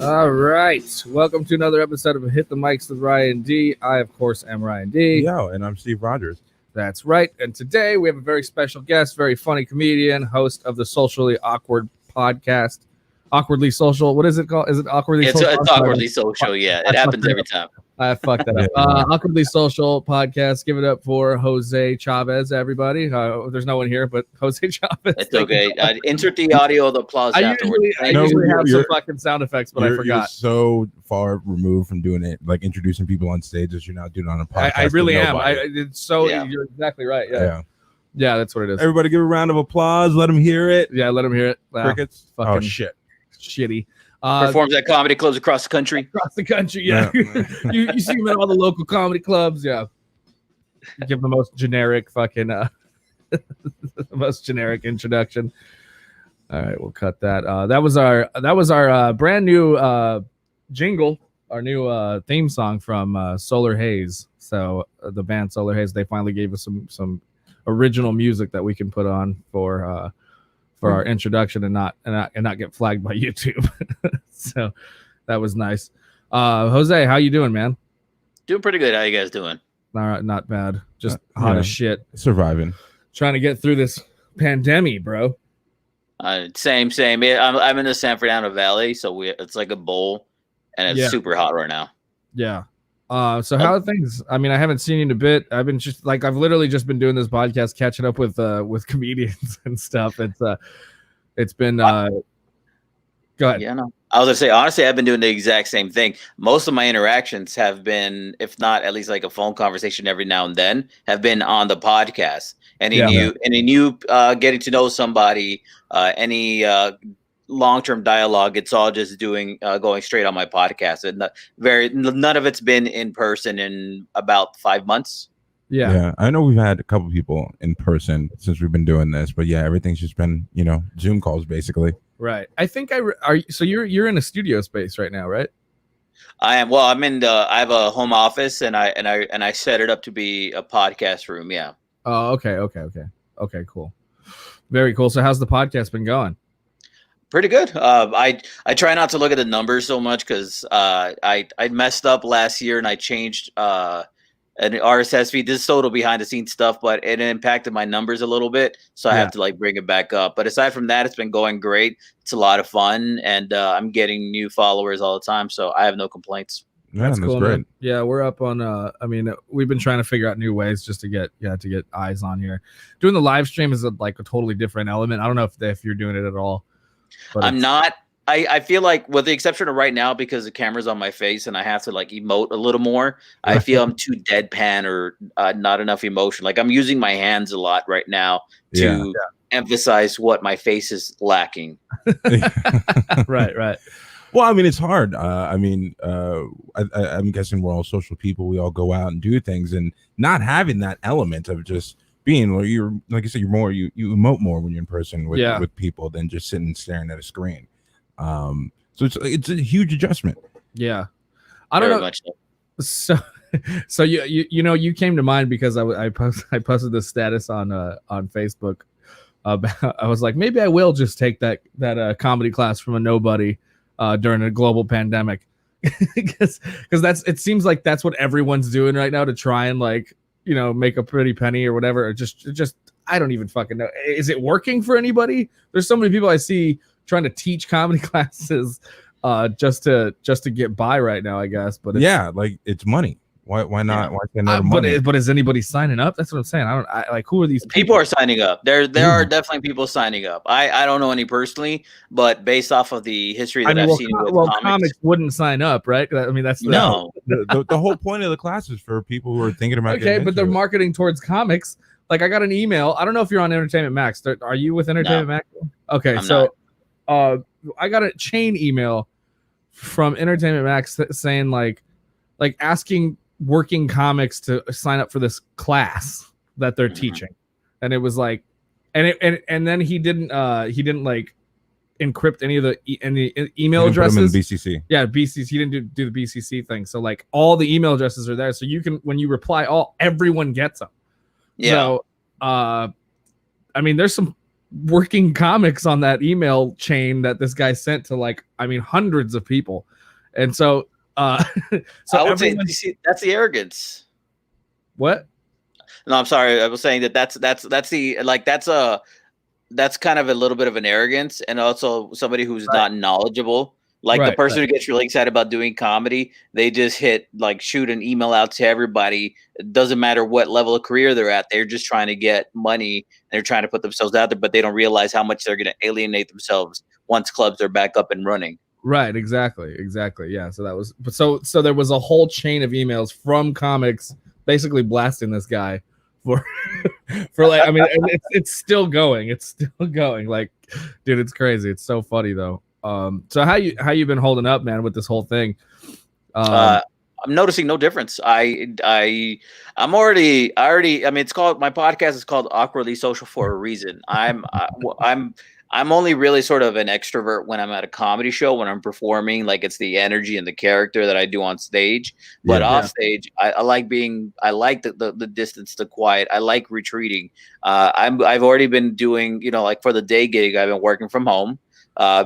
All right. Welcome to another episode of Hit the Mics with Ryan D. I, of course, am Ryan D. Yo, and I'm Steve Rogers. That's right. And today we have a very special guest, very funny comedian, host of the Socially Awkward podcast. Awkwardly Social. What is it called? Is it Awkwardly Social? It's Awkwardly Social, yeah. It happens every time. I fucked that up. Awkwardly Social podcast. Give it up for Jose Chavez, everybody. There's no one here, but Jose Chavez. It's okay. Insert the audio of the applause afterwards. I usually have some fucking sound effects, but I forgot. You're so far removed from doing it, like introducing people on stage as you're not doing it on a podcast. I really am. You're exactly right. Yeah, that's what it is. Everybody give a round of applause. Let them hear it. Yeah, let them hear it. Wow. Crickets. Fucking shit. Shitty. Performs at comedy clubs across the country. Yeah. you see him at all the local comedy clubs. Yeah. Give the most generic fucking the most generic introduction. All right, we'll cut that. That was our brand new jingle, our new theme song from Solar Haze. So the band Solar Haze, they finally gave us some original music that we can put on for our introduction and not get flagged by YouTube. So that was nice. Jose, how you doing, man? Doing pretty good. How you guys doing? All right, not bad. Just hot as shit. Surviving. Trying to get through this pandemic, bro. Same. I'm in the San Fernando Valley, so it's like a bowl, and it's super hot right now. Yeah. So how are things? I mean, I haven't seen you in a bit. I've literally just been doing this podcast, catching up with comedians and stuff. It's been go ahead. Yeah, no. I was gonna say, honestly, I've been doing the exact same thing. Most of my interactions have been, if not at least like a phone conversation every now and then, have been on the podcast. Any new getting to know somebody, any long-term dialogue, it's all just going straight on my podcast, and none of it's been in person in about 5 months. Yeah, I know we've had a couple people in person since we've been doing this, but yeah, everything's just been Zoom calls basically. Right. I think so you're in a studio space right now, right? I am. Well, I have a home office, and I set it up to be a podcast room. Yeah. Oh, okay, cool, very cool. So how's the podcast been going? Pretty good. I try not to look at the numbers so much because I messed up last year and I changed an RSS feed. This is total behind the scenes stuff, but it impacted my numbers a little bit, so I have to bring it back up. But aside from that, it's been going great. It's a lot of fun, and I'm getting new followers all the time, so I have no complaints. That's cool, great. Man. Yeah, we're up on. We've been trying to figure out new ways just to get eyes on here. Doing the live stream is a totally different element. I don't know if you're doing it at all. But I'm not. I feel like, with the exception of right now, because the camera's on my face and I have to emote a little more, I feel I'm too deadpan or not enough emotion. Like, I'm using my hands a lot right now to emphasize what my face is lacking. Right. Well, I mean, it's hard. I'm guessing we're all social people. We all go out and do things, and not having that element of just being, where you're, like you said, you emote more when you're in person with people than just sitting and staring at a screen. So it's a huge adjustment. Yeah, I don't know. So you came to mind because I posted this status on Facebook about, I was like, maybe I will just take that comedy class from a nobody during a global pandemic, because it seems like that's what everyone's doing right now to try and make a pretty penny or whatever. Or just I don't even fucking know. Is it working for anybody? There's so many people I see trying to teach comedy classes just to get by right now, I guess. But yeah, like it's money. Why not? Why say no to money? But is anybody signing up? That's what I'm saying. I like, who are these people are signing up. There are definitely people signing up. I don't know any personally, but based off of the history that I've seen with comics wouldn't sign up, right? I mean, that's the whole point of the class is for people who are thinking about but they're marketing towards comics. Like, I got an email. I don't know if you're on Entertainment Max. Are you with Entertainment Max? Okay, I got a chain email from Entertainment Max saying like asking working comics to sign up for this class that they're teaching, and it was like, and then he didn't like encrypt any of the email addresses. In the BCC. Yeah, BCC. He didn't do the BCC thing. So like all the email addresses are there, so you can, when you reply, everyone gets them. Yeah. So, I mean, there's some working comics on that email chain that this guy sent to, like, I mean, hundreds of people, and so. So I would say that's the arrogance. What? No, I'm sorry. I was saying that's kind of a little bit of an arrogance, and also somebody who's not knowledgeable. Like the person who gets really excited about doing comedy, they just shoot an email out to everybody. It doesn't matter what level of career they're at. They're just trying to get money. They're trying to put themselves out there, but they don't realize how much they're going to alienate themselves once clubs are back up and running. Right, exactly. Yeah, so that was so there was a whole chain of emails from comics basically blasting this guy for like, I mean, it's still going. It's still going. Like, dude, it's crazy. It's so funny though. So how you been holding up, man, with this whole thing? I'm noticing no difference. I'm already. I mean, it's called, my podcast is called Awkwardly Social for a reason. I'm only really sort of an extrovert when I'm at a comedy show, when I'm performing. Like, it's the energy and the character that I do on stage. But off stage, I like the distance, the quiet. I like retreating. I've already been doing, like for the day gig, I've been working from home,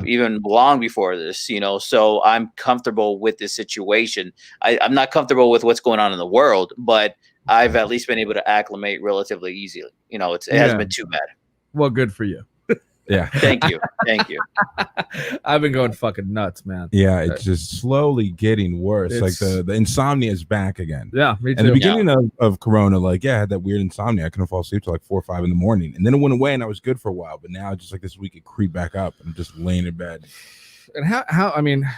even long before this, so I'm comfortable with this situation. I'm not comfortable with what's going on in the world, but I've at least been able to acclimate relatively easily. It hasn't been too bad. Well, good for you. Yeah. Thank you. I've been going fucking nuts, man. Yeah, it's just slowly getting worse. Like the insomnia is back again. Yeah, me too. And the beginning of Corona, I had that weird insomnia. I couldn't fall asleep till like 4 or 5 in the morning, and then it went away, and I was good for a while. But now, just like this week, it creeped back up. I'm just laying in bed. And how? I mean,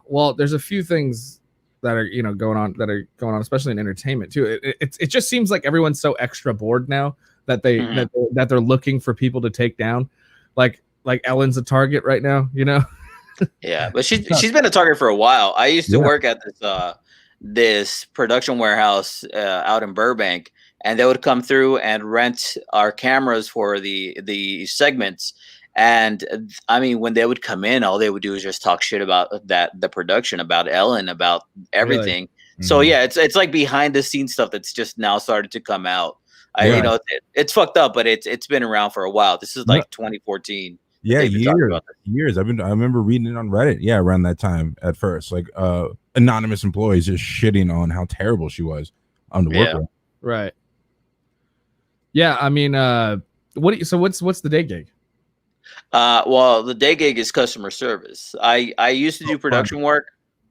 well, there's a few things that are going on, especially in entertainment too. It just seems like everyone's so extra bored now that that they're looking for people to take down. Like Ellen's a target right now, Yeah, but she's been a target for a while. I used to work at this production warehouse out in Burbank, and they would come through and rent our cameras for the segments. And I mean, when they would come in, all they would do is just talk shit about the production, about Ellen, about everything. Really? Mm-hmm. So yeah, it's like behind the scenes stuff that's just now started to come out. It's fucked up, but it's been around for a while. This is like 2014. Yeah, years. I remember reading it on Reddit. Yeah, around that time at first, like anonymous employees just shitting on how terrible she was on the work. Right. Yeah, I mean, what's the day gig? Well, the day gig is customer service. I used to do production work.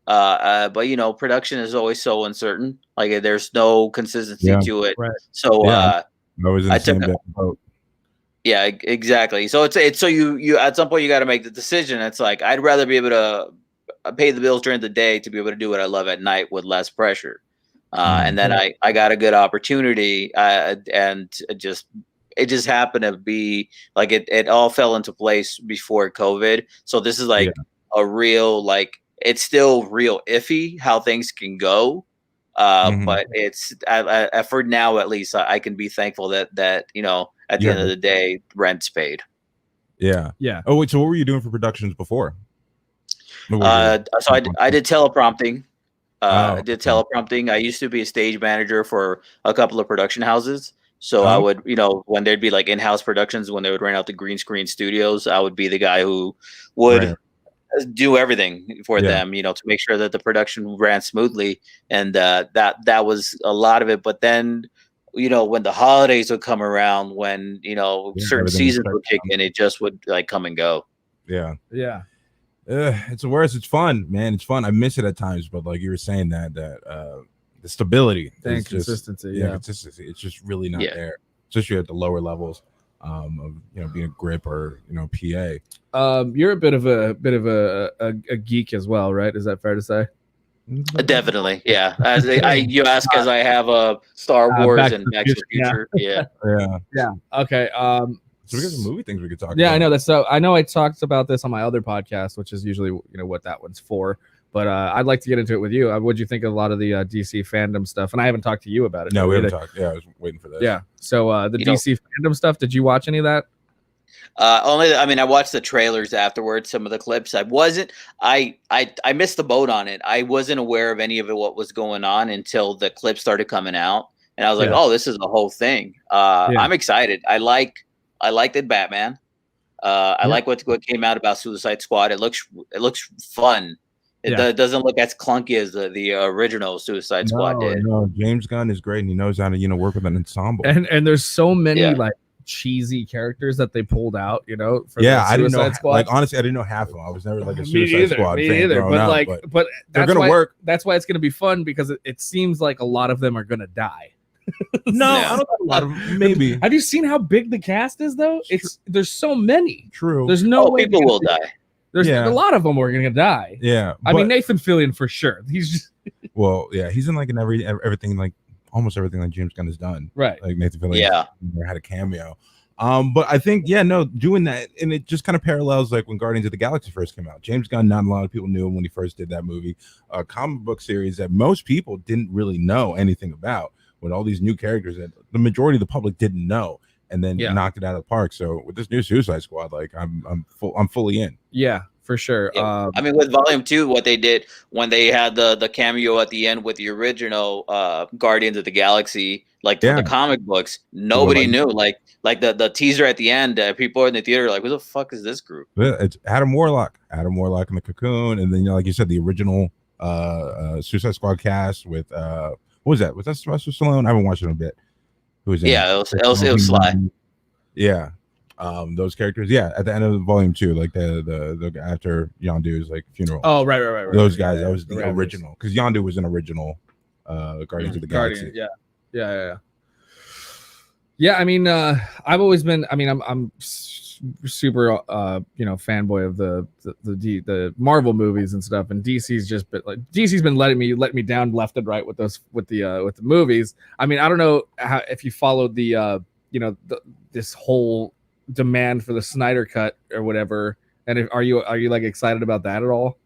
But production is always so uncertain. Like, there's no consistency to it. Right. So I was in the same boat. Yeah, exactly. So it's so you at some point you got to make the decision. It's like, I'd rather be able to pay the bills during the day to be able to do what I love at night with less pressure. And then I got a good opportunity, and it just happened to be like it all fell into place before COVID. So this is like a real, like, it's still real iffy how things can go. But it's for now, at least I can be thankful that at the end of the day, rent's paid. Yeah. Oh wait, so what were you doing for productions before? So I did teleprompting. I did teleprompting. I used to be a stage manager for a couple of production houses. So I would, when there'd be like in-house productions, when they would rent out the green screen studios, I would be the guy who would do everything for them, to make sure that the production ran smoothly. And that was a lot of it. But then, when the holidays would come around, when, certain seasons would kick in, it just would like come and go. Yeah. It's the worst. It's fun, man. It's fun. I miss it at times, but like you were saying that the stability, and is consistency, just, consistency. It's just really not there, especially at the lower levels of being a grip or PA. You're a bit of a geek as well, right? Is that fair to say? Definitely, yeah. You ask as I have a Star Wars and Back to the Future. Yeah. Okay. So we got some movie things we could talk about. Yeah, I know that. So I know I talked about this on my other podcast, which is usually what that one's for. But I'd like to get into it with you. What'd you think of a lot of the DC fandom stuff? And I haven't talked to you about it. No, we haven't talked. Yeah, I was waiting for this. Yeah. So the DC fandom stuff. Did you watch any of that? I watched the trailers afterwards, some of the clips. I missed the boat on it. I wasn't aware of any of it, what was going on until the clips started coming out. And I was like, oh, this is the whole thing. I'm excited. I liked it, Batman. I like what came out about Suicide Squad. It looks fun. It doesn't look as clunky as the original Suicide Squad did. No, James Gunn is great, and he knows how to work with an ensemble. And there's so many like cheesy characters that they pulled out, for I didn't know. Squad. Like honestly, I didn't know half of them. I was never like a Suicide Squad fan growing up, but they're gonna work. That's why it's gonna be fun because it seems like a lot of them are gonna die. No, I don't know a lot of them. Maybe. Have you seen how big the cast is though? There's so many. True. There's no way people will die. There's a lot of them are gonna die. Yeah. I mean Nathan Fillion for sure. He's just he's in like everything, like almost everything like James Gunn has done. Right. Like Nathan Fillion never had a cameo. But I think doing that, and it just kind of parallels like when Guardians of the Galaxy first came out. James Gunn, not a lot of people knew him when he first did that movie, a comic book series that most people didn't really know anything about, with all these new characters that the majority of the public didn't know, and then knocked it out of the park. So with this new Suicide Squad, like I'm fully in. Yeah, for sure. Yeah. With Volume 2, what they did when they had the cameo at the end with the original Guardians of the Galaxy, like the comic books, nobody knew. Like the teaser at the end, people in the theater like, "Who the fuck is this group?" Yeah, it's Adam Warlock in the Cocoon, and then like you said, the original Suicide Squad cast with what was that? Was that Sylvester Stallone? I haven't watched it in a bit. Who was it? Yeah, it was Sly. Yeah. Those characters, at the end of Volume 2, like the after Yondu's like funeral. Oh, right. Those guys, that was the original, because Yondu was an original Guardians of the Galaxy. Yeah. I mean, I've always been. I mean, I'm super fanboy of the Marvel movies and stuff, and DC's been letting me down left and right with the movies. I mean, I don't know if you followed this whole demand for the Snyder cut or whatever, and are you like excited about that at all?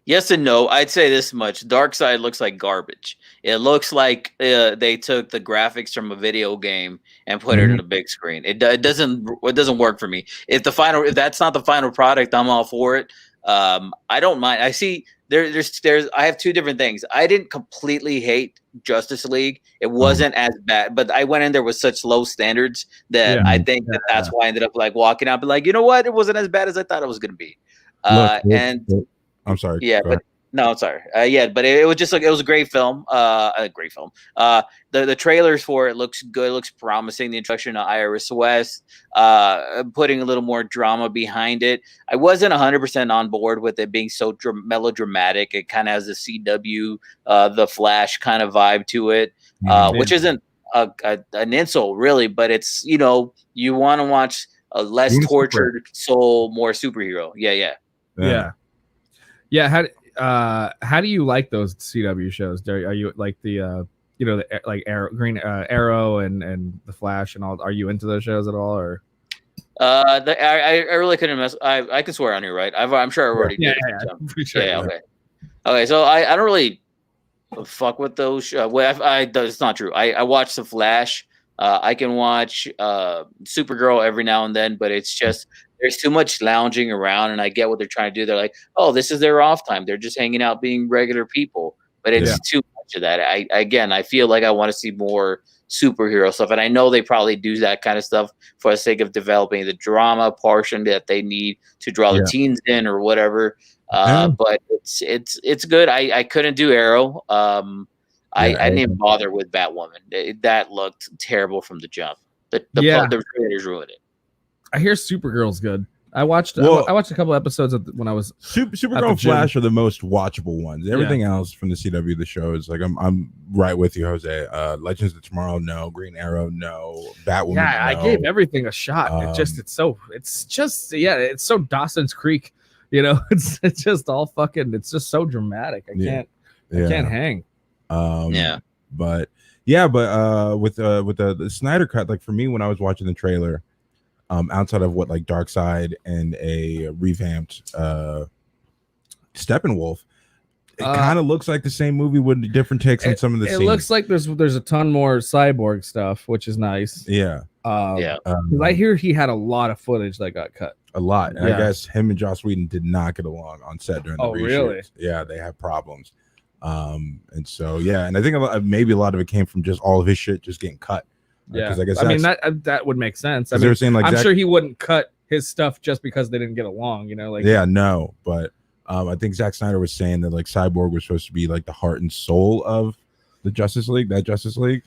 Yes and no. I'd say this much: Darkseid looks like garbage. It looks like they took the graphics from a video game and put it in a big screen. It doesn't work for me. If that's not the final product, I'm all for it. I don't mind. I see there's I have two different things. I didn't completely hate Justice League. It wasn't as bad, but I went in there with such low standards that I think that's why I ended up like walking out, but like, you know what? It wasn't as bad as I thought it was going to be. I'm sorry. Yeah, but no, I'm sorry. But it was just like, it was a great film. The trailers for it looks good. It looks promising. The introduction of Iris West, putting a little more drama behind it. I wasn't 100% on board with it being so melodramatic. It kind of has the CW, the Flash kind of vibe to it, which isn't an insult really, but it's, you want to watch a less tortured soul, more superhero. Yeah. How do you like those CW shows? Are you like the like Green Arrow and the Flash and all? Are you into those shows at all, or? I really couldn't mess. I can swear on here, right? I'm sure I already did. Yeah. Okay. So I don't really fuck with those shows. It's not true. I watch the Flash. I can watch Supergirl every now and then, but it's just there's too much lounging around, and I get what they're trying to do. They're like, oh, this is their off time. They're just hanging out being regular people, but it's too much of that. I feel like I want to see more superhero stuff, and I know they probably do that kind of stuff for the sake of developing the drama portion that they need to draw the teens in or whatever. But it's good. I couldn't do Arrow. I didn't even bother with Batwoman. That looked terrible from the jump. The creators ruined it. I hear Supergirl's good. I watched a couple episodes when I was Supergirl and Flash are the most watchable ones. Everything else from the CW, the shows, like I'm right with you, Jose. Legends of Tomorrow, no. Green Arrow, no. Batwoman, yeah, no. I gave everything a shot. It's so Dawson's Creek, you know. It's just all fucking. It's just so dramatic. I can't hang. But with the Snyder cut, like for me when I was watching the trailer. Outside of what like Darkseid and a revamped Steppenwolf, it kind of looks like the same movie with different takes on some of the scenes. It looks like there's a ton more cyborg stuff, which is nice. Yeah. I hear he had a lot of footage that got cut. A lot. And I guess him and Joss Whedon did not get along on set during the reshoots. Really? Yeah, they have problems. And so and I think maybe a lot of it came from just all of his shit just getting cut. Yeah, I guess that would make sense. I mean, they were saying like I'm sure he wouldn't cut his stuff just because they didn't get along, you know. Like but I think Zack Snyder was saying that like Cyborg was supposed to be like the heart and soul of the Justice League.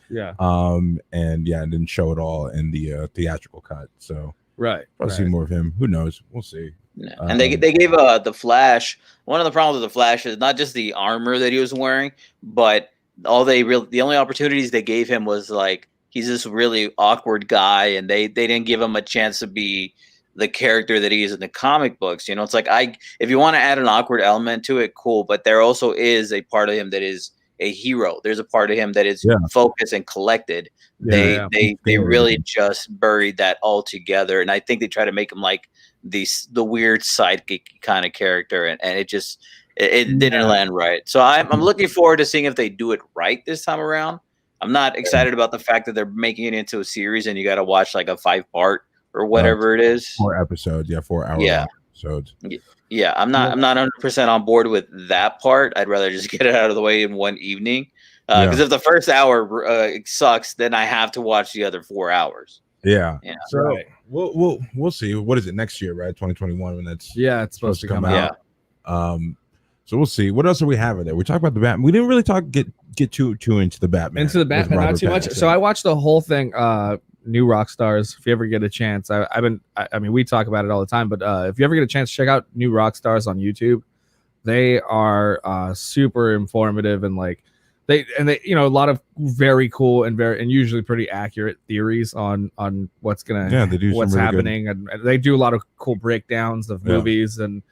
Yeah. And didn't show it all in the theatrical cut. So I'll see more of him. Who knows? We'll see. Yeah. And they gave the Flash. One of the problems with the Flash is not just the armor that he was wearing, but the only opportunities they gave him was like. He's this really awkward guy, and they didn't give him a chance to be the character that he is in the comic books. You know, it's like if you want to add an awkward element to it, cool. But there also is a part of him that is a hero. There's a part of him that is focused and collected. They really just buried that all together, and I think they try to make him like the weird sidekick kind of character, and it just it didn't land right. So I'm looking forward to seeing if they do it right this time around. I'm not excited about the fact that they're making it into a series and you got to watch like a 5-part or whatever it is. 4 episodes. 4 hour episodes. Yeah. I'm not 100% on board with that part. I'd rather just get it out of the way in one evening. Because if the first hour sucks, then I have to watch the other 4 hours. Yeah. So we'll see. What is it next year, right? 2021 when that's it's supposed to come out. Yeah. So we'll see. What else are we having there? We talked about the Batman. We didn't really get too into the Batman. Not too much. So I watched the whole thing. New Rockstars. If you ever get a chance, I mean, we talk about it all the time. But if you ever get a chance, check out New Rockstars on YouTube. They are super informative and like they a lot of very cool and usually pretty accurate theories on what's what's happening, and they do a lot of cool breakdowns of movies and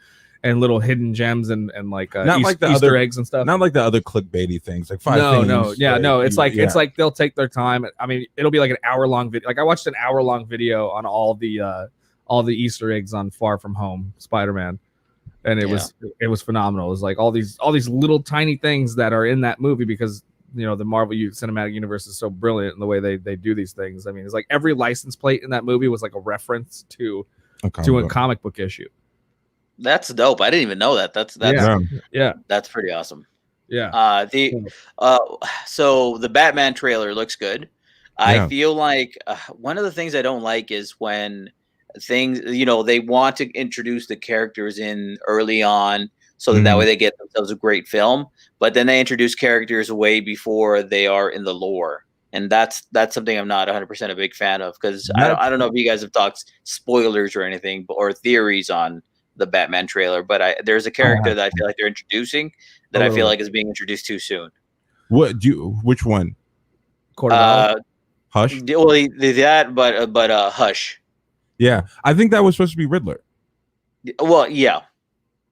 little hidden gems and like not like the Easter other eggs and stuff. Not like the other clickbaity things like 5 things. It's like they'll take their time. I mean, it'll be like an hour-long video. Like I watched an hour-long video on all the Easter eggs on Far From Home Spider-Man, and it was phenomenal. It was like all these little tiny things that are in that movie because the Marvel Cinematic Universe is so brilliant in the way they do these things. I mean, it's like every license plate in that movie was like a reference to a comic book issue. That's dope. I didn't even know that. That's pretty awesome. Yeah. So the Batman trailer looks good. I feel like one of the things I don't like is when things, they want to introduce the characters in early on so that way they get themselves a great film, but then they introduce characters way before they are in the lore. And that's something I'm not 100% a big fan of because I don't know if you guys have talked spoilers or anything or theories on the Batman trailer, but there's a character that I feel like they're introducing that I feel like is being introduced too soon. Which one? Hush. Well, but Hush. Yeah, I think that was supposed to be Riddler. Well, yeah,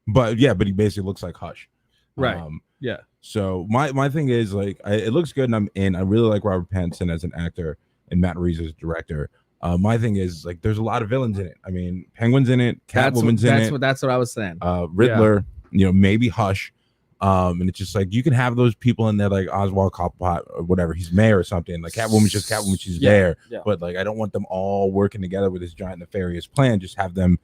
but he basically looks like Hush. Right. So my thing is like it looks good and I'm in. I really like Robert Pattinson as an actor and Matt Reeves as director. My thing is like there's a lot of villains in it. I mean, Penguin's in it, Catwoman's in it. That's what I was saying. Riddler, maybe Hush. And it's just like you can have those people in there like Oswald Cobblepot or whatever. He's mayor or something. Like Catwoman's just Catwoman, she's there. Yeah. But like I don't want them all working together with this giant nefarious plan. Just have them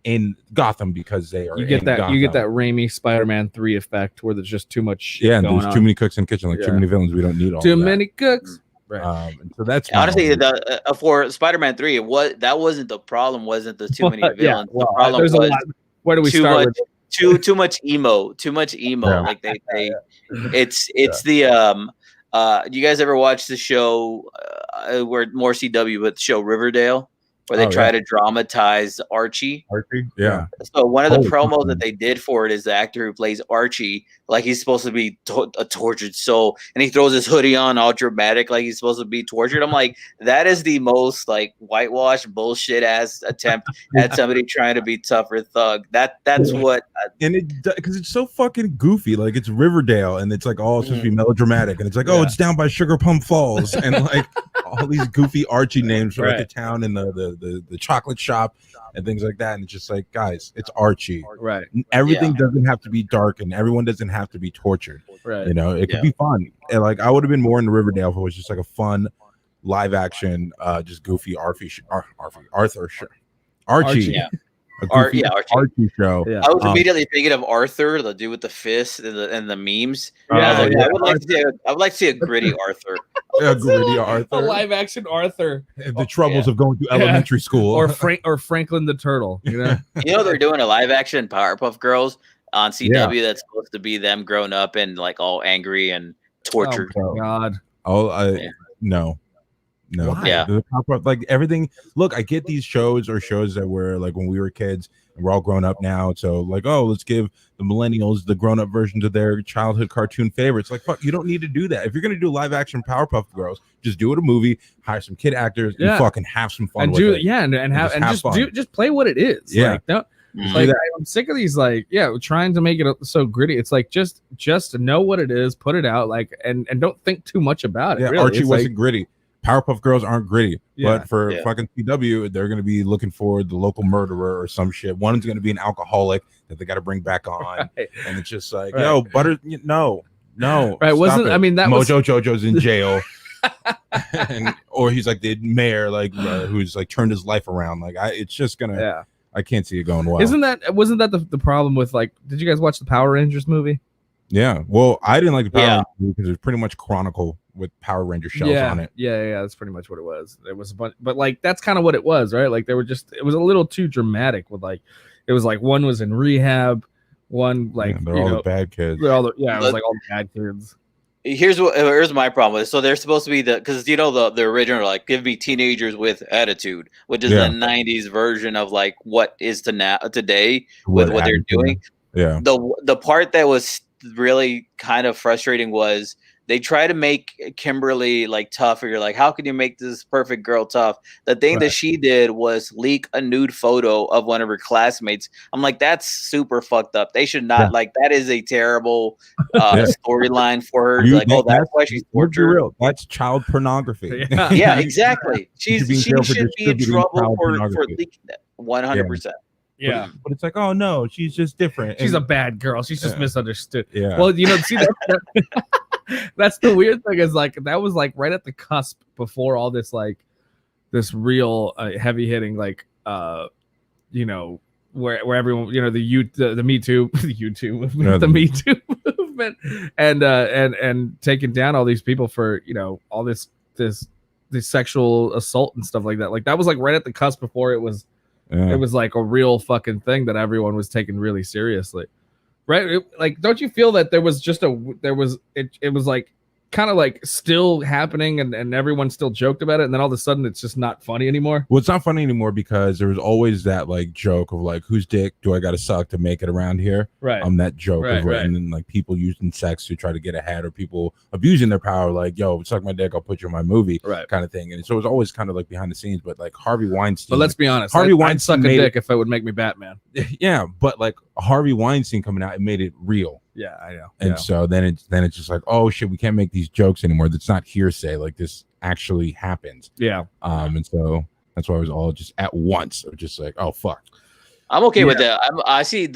in Gotham because they are. You get that Raimi Spider-Man 3 effect where there's just too much shit there's too many cooks in the kitchen, like too many villains. We don't need all too many cooks. Right. So that's honestly for Spider-Man 3, that wasn't the problem. Wasn't the too many villains? The problem was where do we start with? Too much emo. Yeah. Like it's the you guys ever watch the show where more CW but the show Riverdale? where they try to dramatize Archie. Yeah. So one of the promos that they did for it is the actor who plays Archie, like he's supposed to be a tortured soul, and he throws his hoodie on all dramatic, like he's supposed to be tortured. I'm like, that is the most like whitewashed bullshit ass attempt at somebody trying to be tough or thug. That's what. And it because it's so fucking goofy, like it's Riverdale, and it's like all supposed to be melodramatic, and it's like it's down by Sugar Plum Falls, and like all these goofy Archie names for like the town and the chocolate shop and things like that, and it's just like, guys, it's Archie, right? Everything doesn't have to be dark, and everyone doesn't have to be tortured, right? You know, it could be fun, and like I would have been more into Riverdale if it was just like a fun live action, just goofy Archie. Archie show. I was immediately thinking of Arthur, the dude with the fist and the memes. I would like to see a gritty Arthur. A live action Arthur. The troubles of going to elementary school, or Franklin the Turtle. You know, they're doing a live action Powerpuff Girls on CW that's supposed to be them grown up and like all angry and tortured. Oh God! No. Why? Yeah. Like everything. Look, I get these shows that were like when we were kids and we're all grown up now. So like, let's give the millennials the grown up versions of their childhood cartoon favorites. Like, fuck, you don't need to do that. If you're gonna do live action Powerpuff Girls, just do it a movie, hire some kid actors, and fucking have some fun with it. Just play what it is. Yeah. Like, don't. Like I'm sick of these trying to make it so gritty. It's like just know what it is, put it out, like and don't think too much about it. Yeah, really. Archie wasn't gritty. Powerpuff Girls aren't gritty, but for fucking CW, they're going to be looking for the local murderer or some shit. One's going to be an alcoholic that they got to bring back on, and it's just like, no. Right? Wasn't I mean that Mojo Jojo's in jail, or he's like the mayor, like who's like turned his life around. Like it's just gonna. I can't see it going well. Wasn't that the problem with like? Did you guys watch the Power Rangers movie? Yeah. Well, I didn't like the Power Rangers movie because it's pretty much Chronicle with Power Ranger shells on it. Yeah. That's pretty much what it was. It was a bunch, but like that's kind of what it was, right? Like it was a little too dramatic with like, it was like one was in rehab, one like they're all the bad kids. It was like all the bad kids. Here's my problem with it. So they're supposed to be because the original like give me teenagers with attitude, which is the 90s version of like what is today with what they're doing. Yeah. The part that was really kind of frustrating was they try to make Kimberly like tough, or you're like, how can you make this perfect girl tough? The thing that she did was leak a nude photo of one of her classmates. I'm like, that's super fucked up. They should not like that is a terrible storyline for her. Like, that's why she's tortured. That's child pornography. Yeah, exactly. She should be in trouble for leaking that 100%. Yeah, but it's like, oh no, she's just different. She's a bad girl. She's just misunderstood. Yeah. Well, see that's the weird thing is like that was like right at the cusp before all this like this real heavy hitting like where everyone the Me Too the YouTube movement, the Me Too movement and taking down all these people for all this sexual assault and stuff like that. Like that was like right at the cusp before it was. It was like a real fucking thing that everyone was taking really seriously, right? Like, don't you feel that it was like kind of like still happening and everyone still joked about it, and then all of a sudden it's just not funny anymore? Well, it's not funny anymore because there was always that like joke of like, whose dick do I got to suck to make it around here? Right. That joke and then like people using sex to try to get ahead, or people abusing their power, like, yo, suck my dick, I'll put you in my movie, kind of thing. And so it was always kind of like behind the scenes, but like Harvey Weinstein. But let's be honest, I'd suck a dick if it would make me Batman. Yeah, but like Harvey Weinstein coming out, it made it real. Yeah, I know. And so then it's just like, oh shit, we can't make these jokes anymore. That's not hearsay. Like this actually happened. Yeah. And so that's why it was all just at once. Of just like, oh fuck. I'm okay with that. I see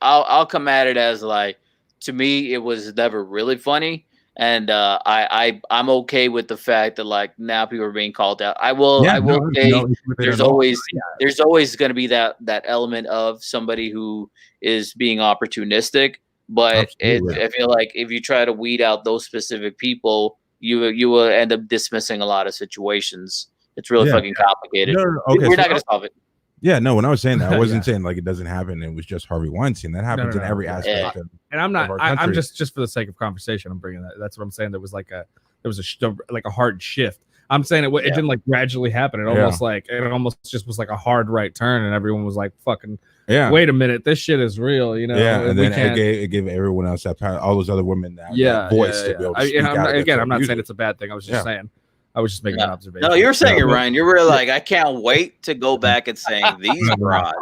I'll come at it as like, to me, it was never really funny. And I'm okay with the fact that like now people are being called out. I will say there's always going to be that element of somebody who is being opportunistic. But I feel like if you try to weed out those specific people, you will end up dismissing a lot of situations. It's really fucking complicated. Okay, we're not going to solve it. Yeah, no. When I was saying that, I wasn't saying like it doesn't happen. It was just Harvey Weinstein. That happens in every aspect. And I'm not. I'm just for the sake of conversation. I'm bringing that. That's what I'm saying. There was a hard shift. I'm saying it didn't like gradually happen. It almost just was like a hard right turn, and everyone was like, "Fucking, wait a minute, this shit is real," you know? Yeah, and then it gave everyone else that power, all those other women that voice to be able to speak out. I'm not saying it's a bad thing. I was just saying. I was just making an observation. No, you're saying it, Ryan. You were like, I can't wait to go back and saying these broads.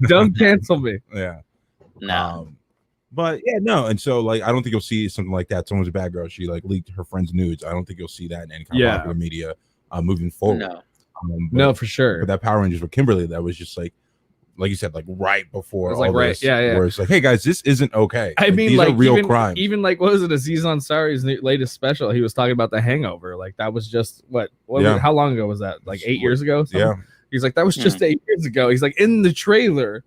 Don't cancel me. Yeah. No. But yeah, no, and so like I don't think you'll see something like that. Someone's a bad girl. She like leaked her friend's nudes. I don't think you'll see that in any kind of popular media moving forward. No. No, for sure. But that Power Rangers with Kimberly, that was just like you said, like right before it was all this, where it's like, hey guys, this isn't okay. I mean, these like are real crimes. Even like, what was it? Aziz Ansari's latest special. He was talking about The Hangover. Like that was just how long ago was that? Like 8 years ago? Something? Yeah. He's like, that was just 8 years ago. He's like, in the trailer,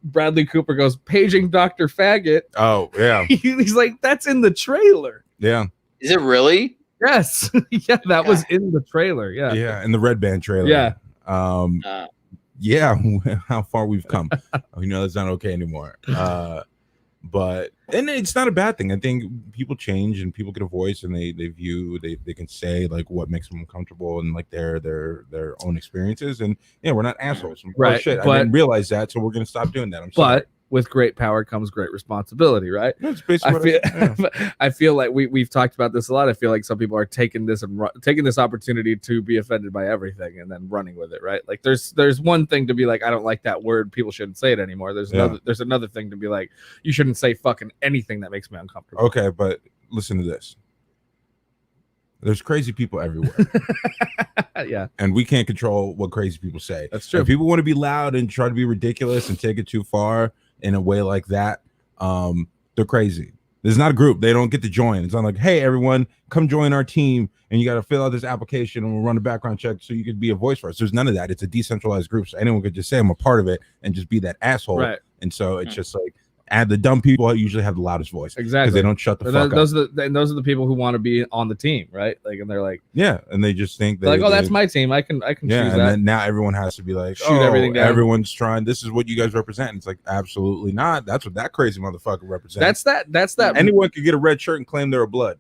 Bradley Cooper goes, paging Dr. Faggot. Oh yeah. He's like, that's in the trailer. Yeah. Is it really? Yes. Yeah, that was in the trailer. Yeah. Yeah, in the Red Band trailer. Yeah. Yeah, how far we've come. That's not okay anymore. But it's not a bad thing. I think people change and people get a voice and they can say like what makes them comfortable and like their own experiences. And we're not assholes. Right. Oh, shit, I didn't realize that, so we're gonna stop doing that. I'm sorry. But with great power comes great responsibility, right? That's basically I feel like we've talked about this a lot. I feel like some people are taking this opportunity to be offended by everything and then running with it, right? Like there's one thing to be like, I don't like that word, people shouldn't say it anymore. There's another thing to be like, you shouldn't say fucking anything that makes me uncomfortable. Okay, but listen to this. There's crazy people everywhere. Yeah. And we can't control what crazy people say. That's true. If people want to be loud and try to be ridiculous and take it too far in a way like that, they're crazy. There's not a group. They don't get to join. It's not like, hey, everyone, come join our team and you got to fill out this application and we'll run a background check so you could be a voice for us. There's none of that. It's a decentralized group. So anyone could just say I'm a part of it and just be that asshole. Right. And so it's just like, and the dumb people usually have the loudest voice. Exactly. Because they don't shut the fuck up. Those are the people who want to be on the team, right? Like, and they're like, yeah, and they just think like, oh, that's my team. I can choose that. And then now everyone has to be like, shoot everything down. Everyone's trying. This is what you guys represent. And it's like, absolutely not. That's what that crazy motherfucker represents. That's that. Anyone could get a red shirt and claim they're a blood.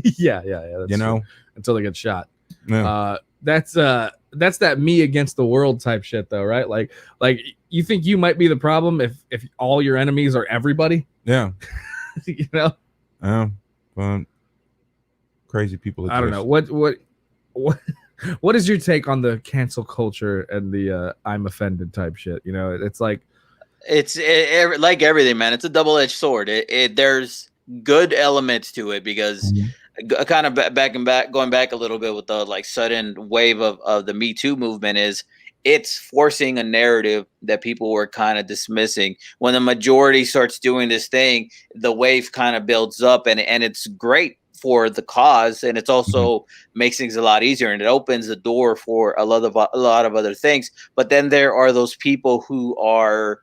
Yeah. That's true. Until they get shot. Yeah. That's that me against the world type shit though, right? Like you think you might be the problem if all your enemies are everybody? Yeah. Yeah, but crazy people. I don't know. What is your take on the cancel culture and the I'm offended type shit? It's like like everything, man. It's a double-edged sword. There's good elements to it because kind of going back a little bit with the like sudden wave of the Me Too movement is it's forcing a narrative that people were kind of dismissing. When the majority starts doing this thing, the wave kind of builds up and it's great for the cause. And it's also makes things a lot easier and it opens the door for a lot of other things. But then there are those people who are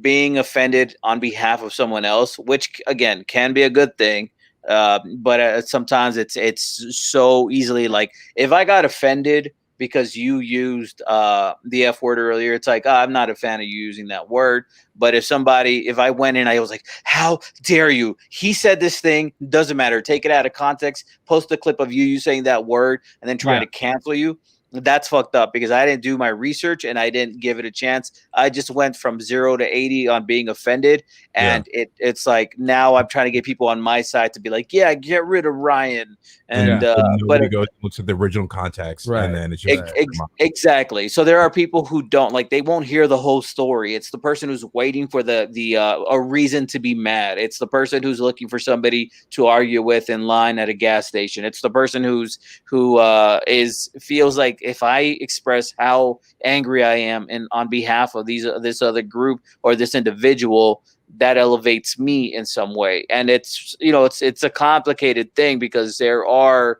being offended on behalf of someone else, which again can be a good thing. But sometimes it's so easily like if I got offended because you used the F word earlier, it's like, I'm not a fan of you using that word. But if I went in, I was like, how dare you? He said this thing, doesn't matter. Take it out of context, post a clip of you saying that word and then try to cancel you. That's fucked up because I didn't do my research and I didn't give it a chance. I just went from 0 to 80 on being offended. And it's like now I'm trying to get people on my side to be like, yeah, get rid of Ryan. And but it looks at the original context, right? And then it's just exactly. So there are people who don't like they won't hear the whole story. It's the person who's waiting for a reason to be mad. It's the person who's looking for somebody to argue with in line at a gas station. It's the person who feels like if I express how angry I am and on behalf of this other group or this individual, that elevates me in some way. And it's a complicated thing because there are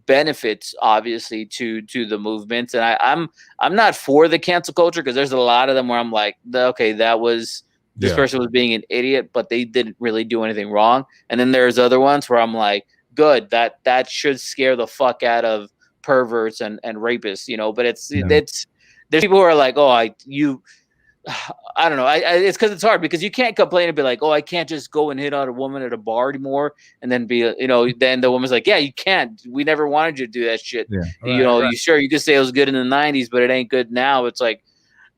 benefits obviously to the movements. And I'm not for the cancel culture because there's a lot of them where I'm like, okay, this person was being an idiot, but they didn't really do anything wrong. And then there's other ones where I'm like, good, that should scare the fuck out of perverts and rapists, but there's people who are like, I don't know. It's because it's hard because you can't complain and be like, oh, I can't just go and hit on a woman at a bar anymore, and then be, then the woman's like, yeah, you can't. We never wanted you to do that shit. Yeah. Right. You could say it was good in the '90s, but it ain't good now. It's like,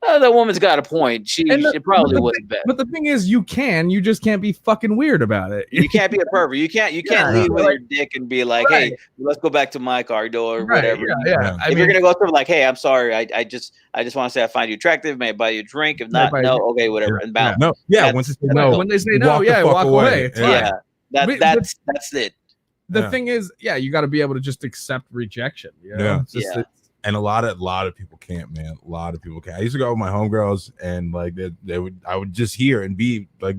that woman's got a point. She probably wasn't bad. But the thing is, you just can't be fucking weird about it. You can't be a pervert. You can't leave with your dick and be like, hey, let's go back to my car door or whatever. Yeah. If you're gonna go through like, hey, I'm sorry, I just want to say I find you attractive. May I buy you a drink? If not, no, okay, whatever. And bounce. No, yeah. Once it's no, when they say no, walk away. It's fine. That's it. The thing is, you got to be able to just accept rejection. And a lot of people can't, man. A lot of people can't. I used to go with my homegirls, and like I would just hear and be like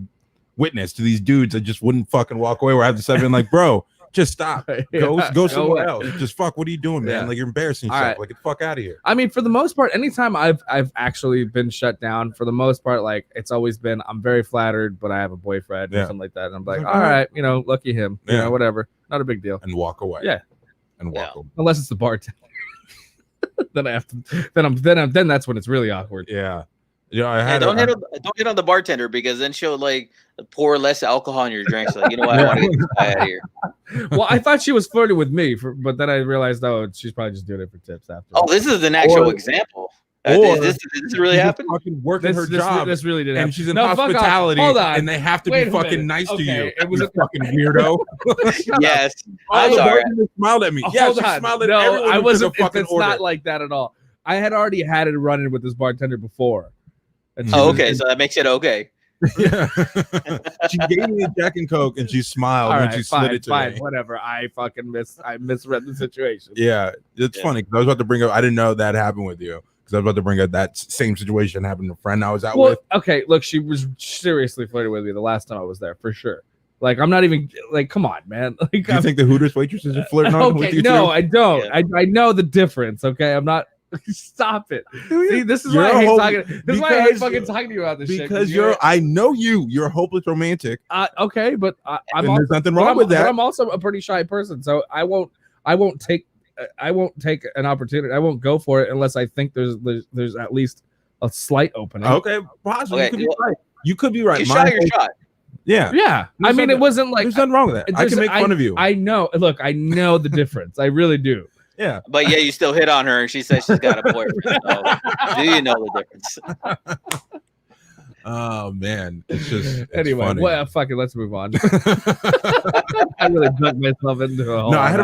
witness to these dudes that just wouldn't fucking walk away. Where I have to step in, like, bro, just stop, go somewhere else. Just fuck. What are you doing, man? Like, you're embarrassing yourself. Right. Like, get the fuck out of here. I mean, for the most part, anytime I've actually been shut down, for the most part, like, it's always been, I'm very flattered, but I have a boyfriend or something like that. And I'm like, all right, lucky him, whatever, not a big deal, and walk away. And walk away. Unless it's the bartender. Then I have to. Then that's when it's really awkward. Yeah. Don't hit on the bartender, because then she'll like pour less alcohol in your drinks. Like, you know what? I want to get this guy out of here. Well, I thought she was flirting with me, but then I realized, she's probably just doing it for tips after. Oh, this is an actual example. This really happened? Fucking working her job. This really did happen. And she's in hospitality. Hold on. And they have to be fucking nice to you. It was a fucking weirdo. Yes. I'm sorry. Smiled at me. Yeah, she smiled at no, everyone. I wasn't. It's order. not like that at all. I had already had it running with this bartender before. Okay. So that makes it okay. Yeah. She gave me a Jack and Coke, and she smiled when she slid it to me. Whatever. I misread the situation. Yeah. It's funny, because I was about to bring up, I didn't know that happened with you. Because I was about to bring up that same situation happened to a friend I was out with. Okay, look, she was seriously flirting with me the last time I was there, for sure. Like, I'm not even, like, come on, man. Like, do you think the Hooters waitresses are flirting on with you no, too? I don't. Yeah. I know the difference, okay? I'm not, stop it. See, this is why I hate talking. This is why I hate fucking talking to you about this shit. Because I know you're a hopeless romantic. Okay, but there's nothing wrong with that. But I'm also a pretty shy person, so I won't take an opportunity. I won't go for it unless I think there's at least a slight opening. Okay, possibly. Okay, you could be right. You shot your shot. Yeah. I mean, it wasn't like, there's nothing wrong with that. I can make fun of you. I know. Look, I know the difference. I really do. Yeah. But you still hit on her, and she says she's got a boyfriend. Do you know the difference? Oh man, it's anyway. funny. Well, fuck it. Let's move on. I really dug myself into a whole. No, I had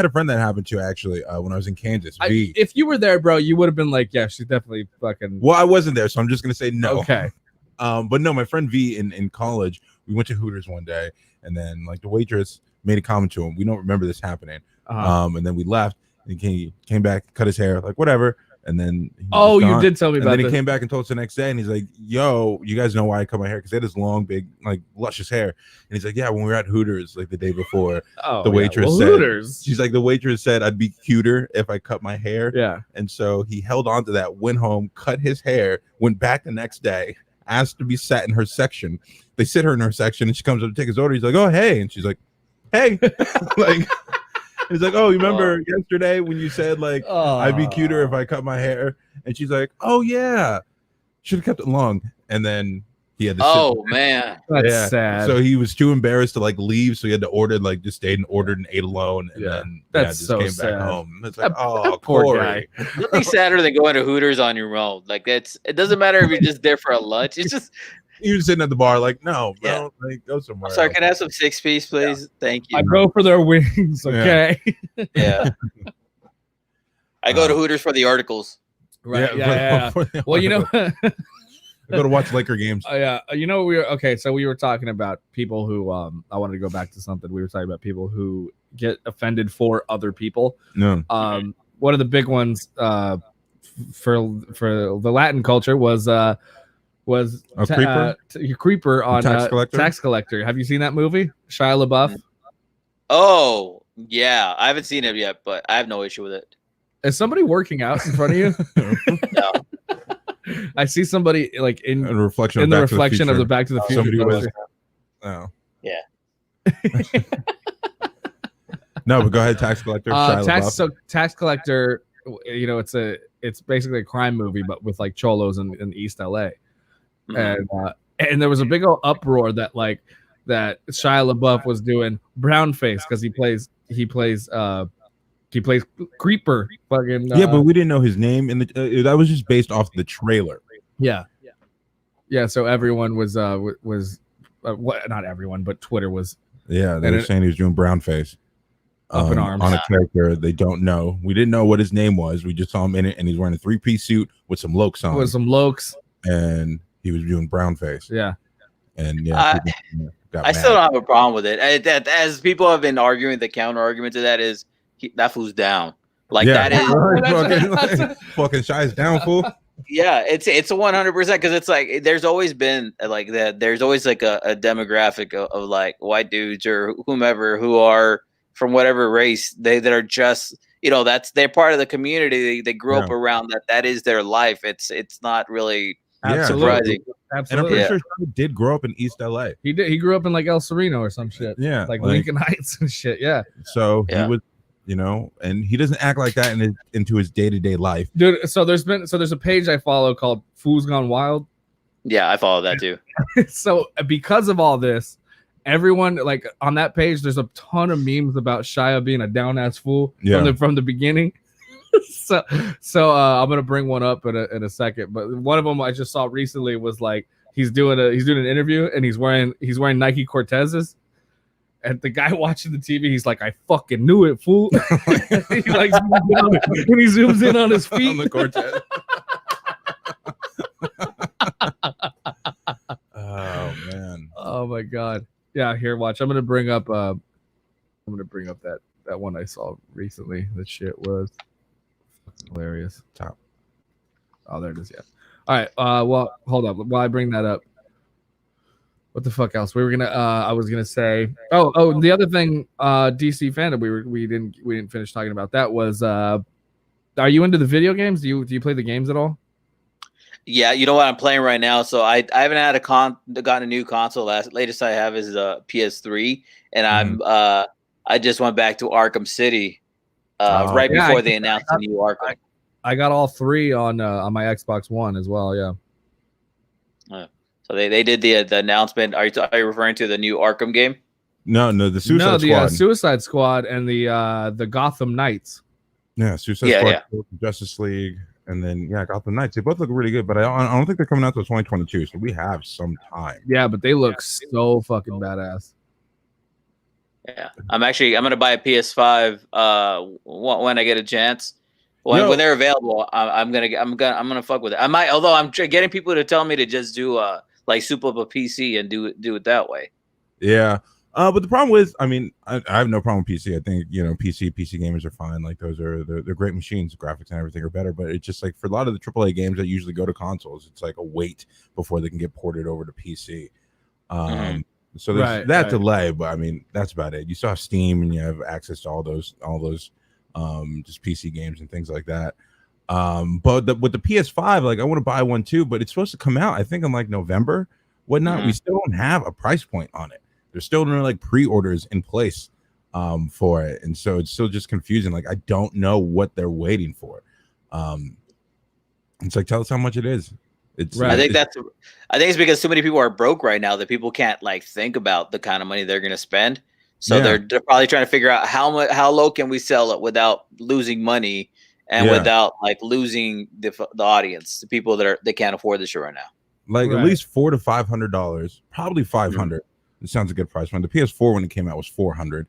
a friend that happened to actually when I was in Kansas. V. If you were there, bro, you would have been like, yeah, she's definitely fucking. Well, I wasn't there, so I'm just gonna say no. Okay. But no, my friend V in college, we went to Hooters one day, and then like the waitress made a comment to him. We don't remember this happening. And then we left, and he came back, cut his hair, like whatever. And then you did tell me about that. And then he came back and told us the next day, and he's like, "Yo, you guys know why I cut my hair? Because he had this long, big, like luscious hair." And he's like, "Yeah, when we were at Hooters like the day before, the waitress said, Hooters. She's like, the waitress said I'd be cuter if I cut my hair." Yeah. And so he held on to that, went home, cut his hair, went back the next day, asked to be sat in her section. They sit her in her section, and she comes up to take his order. He's like, "Oh, hey," and she's like, "Hey," like. He's like, "Oh, you remember yesterday when you said like I'd be cuter if I cut my hair?" And she's like, "Oh yeah, should have kept it long." And then he had to. Oh man, that's sad. So he was too embarrassed to like leave, so he had to order, like just stayed and ordered and ate alone, and then that's just so came sad. back home. It's like, that poor Corey. guy. Nothing sadder than going to Hooters on your own. Like it doesn't matter if you're just there for a lunch. It's just. He was sitting at the bar, like, no, like go somewhere. Sorry, else. can I have some 6-piece, please? Yeah. Thank you. I go for their wings, okay? Yeah. I go to Hooters for the articles. Right. Yeah. Well, you know, I go to watch Laker games. Yeah. You know, so we were talking about people who I wanted to go back to something. We were talking about people who get offended for other people. No. One of the big ones for the Latin culture was Creeper on Tax Collector. Have you seen that movie? Shia LaBeouf. Oh yeah, I haven't seen it yet, but I have no issue with it. Is somebody working out in front of you? No. I see somebody like in the reflection of the Back to the Future. Oh yeah. No, but go ahead, Tax Collector. Tax Collector. You know, it's basically a crime movie, but with like cholos in East LA. And there was a big old uproar that Shia LaBeouf was doing brown face because he plays Creeper. Fucking yeah, but we didn't know his name in the that was just based off the trailer. Yeah. So everyone was not everyone, but Twitter was. Yeah, they were saying he was doing brown face. Up in arms on a character they don't know. We didn't know what his name was. We just saw him in it, and he's wearing a 3-piece suit with some lokes on. And he was doing brown face. Yeah, and I still don't have a problem with it. As people have been arguing, the counter argument to that is that fool's down. Like that is fucking Shy's down, fool. Yeah, it's 100% because it's like there's always been like that. There's always like a demographic of like white dudes or whomever who are from whatever race that are just they're part of the community. They grew up around that. That is their life. It's not really surprising. Absolutely. And I'm pretty sure he did grow up in East LA. He did. He grew up in like El Sereno or some shit. Yeah, like Lincoln Heights and shit. Yeah. So he was, and he doesn't act like that into his day-to-day life, dude. So there's a page I follow called Fools Gone Wild. Yeah, I follow that too. So because of all this, everyone like on that page, there's a ton of memes about Shia being a down ass fool from the beginning. so I'm gonna bring one up in a second, but one of them I just saw recently was like he's doing an interview and he's wearing Nike Cortezes, and the guy watching the TV, he's like, I fucking knew it, fool. He like when he zooms in on his feet on the Cortez. Oh man. Oh my god. Yeah, here, watch. I'm gonna bring up that one I saw recently. That shit was hilarious. Top. Oh, there it is. Yeah. All right. Well, hold up. While I bring that up, what the fuck else? I was gonna say. Oh, the other thing, DC fandom. We didn't finish talking about that. Was are you into the video games? Do you play the games at all? Yeah, you know what I'm playing right now. So I haven't had gotten a new console. Latest I have is a PS3, and I just went back to Arkham City before they announced the new Arkham. I got all 3 on my Xbox One as well. Yeah. So they did the announcement. Are you referring to the new Arkham game? No, the Suicide Squad. Suicide Squad and the Gotham Knights. Yeah, Suicide Squad, Justice League. And then Gotham Knights. They both look really good, but I don't think they're coming out till 2022. So we have some time. Yeah, but they look so fucking badass. Yeah, I'm gonna buy a PS5 when I get a chance. When they're available, I'm gonna fuck with it. I might, although I'm getting people to tell me to just do like soup up a PC and do it that way. Yeah. But the problem with, I have no problem with PC. I think, PC gamers are fine. Like they're great machines. The graphics and everything are better. But it's just like for a lot of the AAA games that usually go to consoles, it's like a wait before they can get ported over to PC. So there's that delay, but that's about it. You still have Steam and you have access to all those just PC games and things like that. But with the PS5, like I want to buy one too, but it's supposed to come out, I think, in like November, whatnot. We still don't have a price point on it. There's still no like pre-orders in place for it, and so it's still just confusing. Like I don't know what they're waiting for. It's like, tell us how much it is. I think it's because so many people are broke right now that people can't like think about the kind of money they're going to spend. So they're probably trying to figure out how low can we sell it without losing money and without like losing the audience, the people that can't afford this shit right now. Like at least $400 to $500, probably $500. It sounds a good price. When the PS4 when it came out was $400,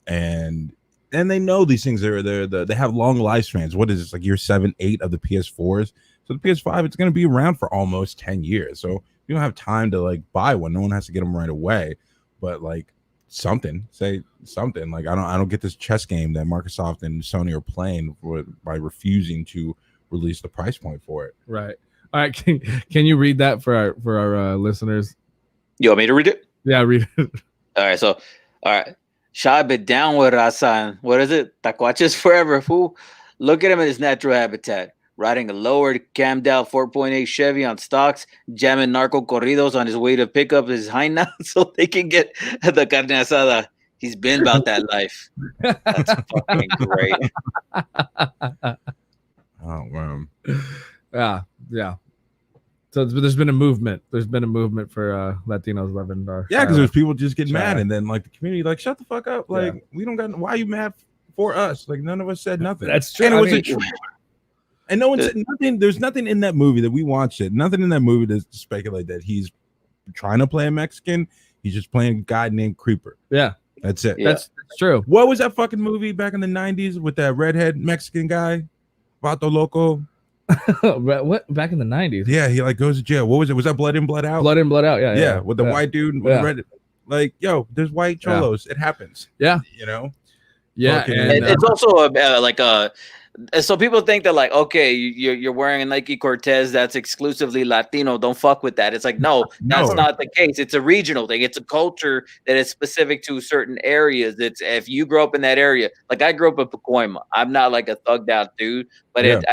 and they know these things they have long lifespans. What is this, like year 7, 8 of the PS4s? So the PS5 it's going to be around for almost 10 years. So you don't have time to like buy one. No one has to get them right away. But like say something like I don't get this chess game that Microsoft and Sony are playing by refusing to release the price point for it. Right. All right. Can you read that for our listeners? You want me to read it? Yeah, read it. All right. Shia been down with Rasan. What is it? Tacuaches forever, fool. Look at him in his natural habitat. Riding a lowered cammed out 4.8 Chevy on stocks, jamming narco corridos on his way to pick up his hyena so they can get the carne asada. He's been about that life. That's fucking great. Oh, wow. Yeah. So there's been a movement. There's been a movement for Latinos loving our. Yeah, because there's people just get mad, Sure. and then like the community, like, shut the fuck up. Like, we don't got. Why are you mad for us? Like, none of us said nothing. That's true. And it was a trailer. And no one said nothing. There's nothing in that movie that we watched it. Nothing in that movie to speculate that he's trying to play a Mexican. He's just playing a guy named Creeper. Yeah, that's it. Yeah. That's true. What was that fucking movie back in the 90s with that redhead Mexican guy, Vato Loco? What back in the 90s? Yeah, he like goes to jail. What was it? Was that Blood In, Blood Out? Blood In, Blood Out. Yeah, with the white dude with red. Like, yo, there's white cholos. It happens. Yeah, you know. Yeah, and it's also like a. So people think that like, okay, you're wearing a Nike Cortez that's exclusively Latino. Don't fuck with that. It's like, no, that's not the case. It's a regional thing. It's a culture that is specific to certain areas. It's if you grow up in that area, like I grew up in Pacoima. I'm not like a thugged out dude, but it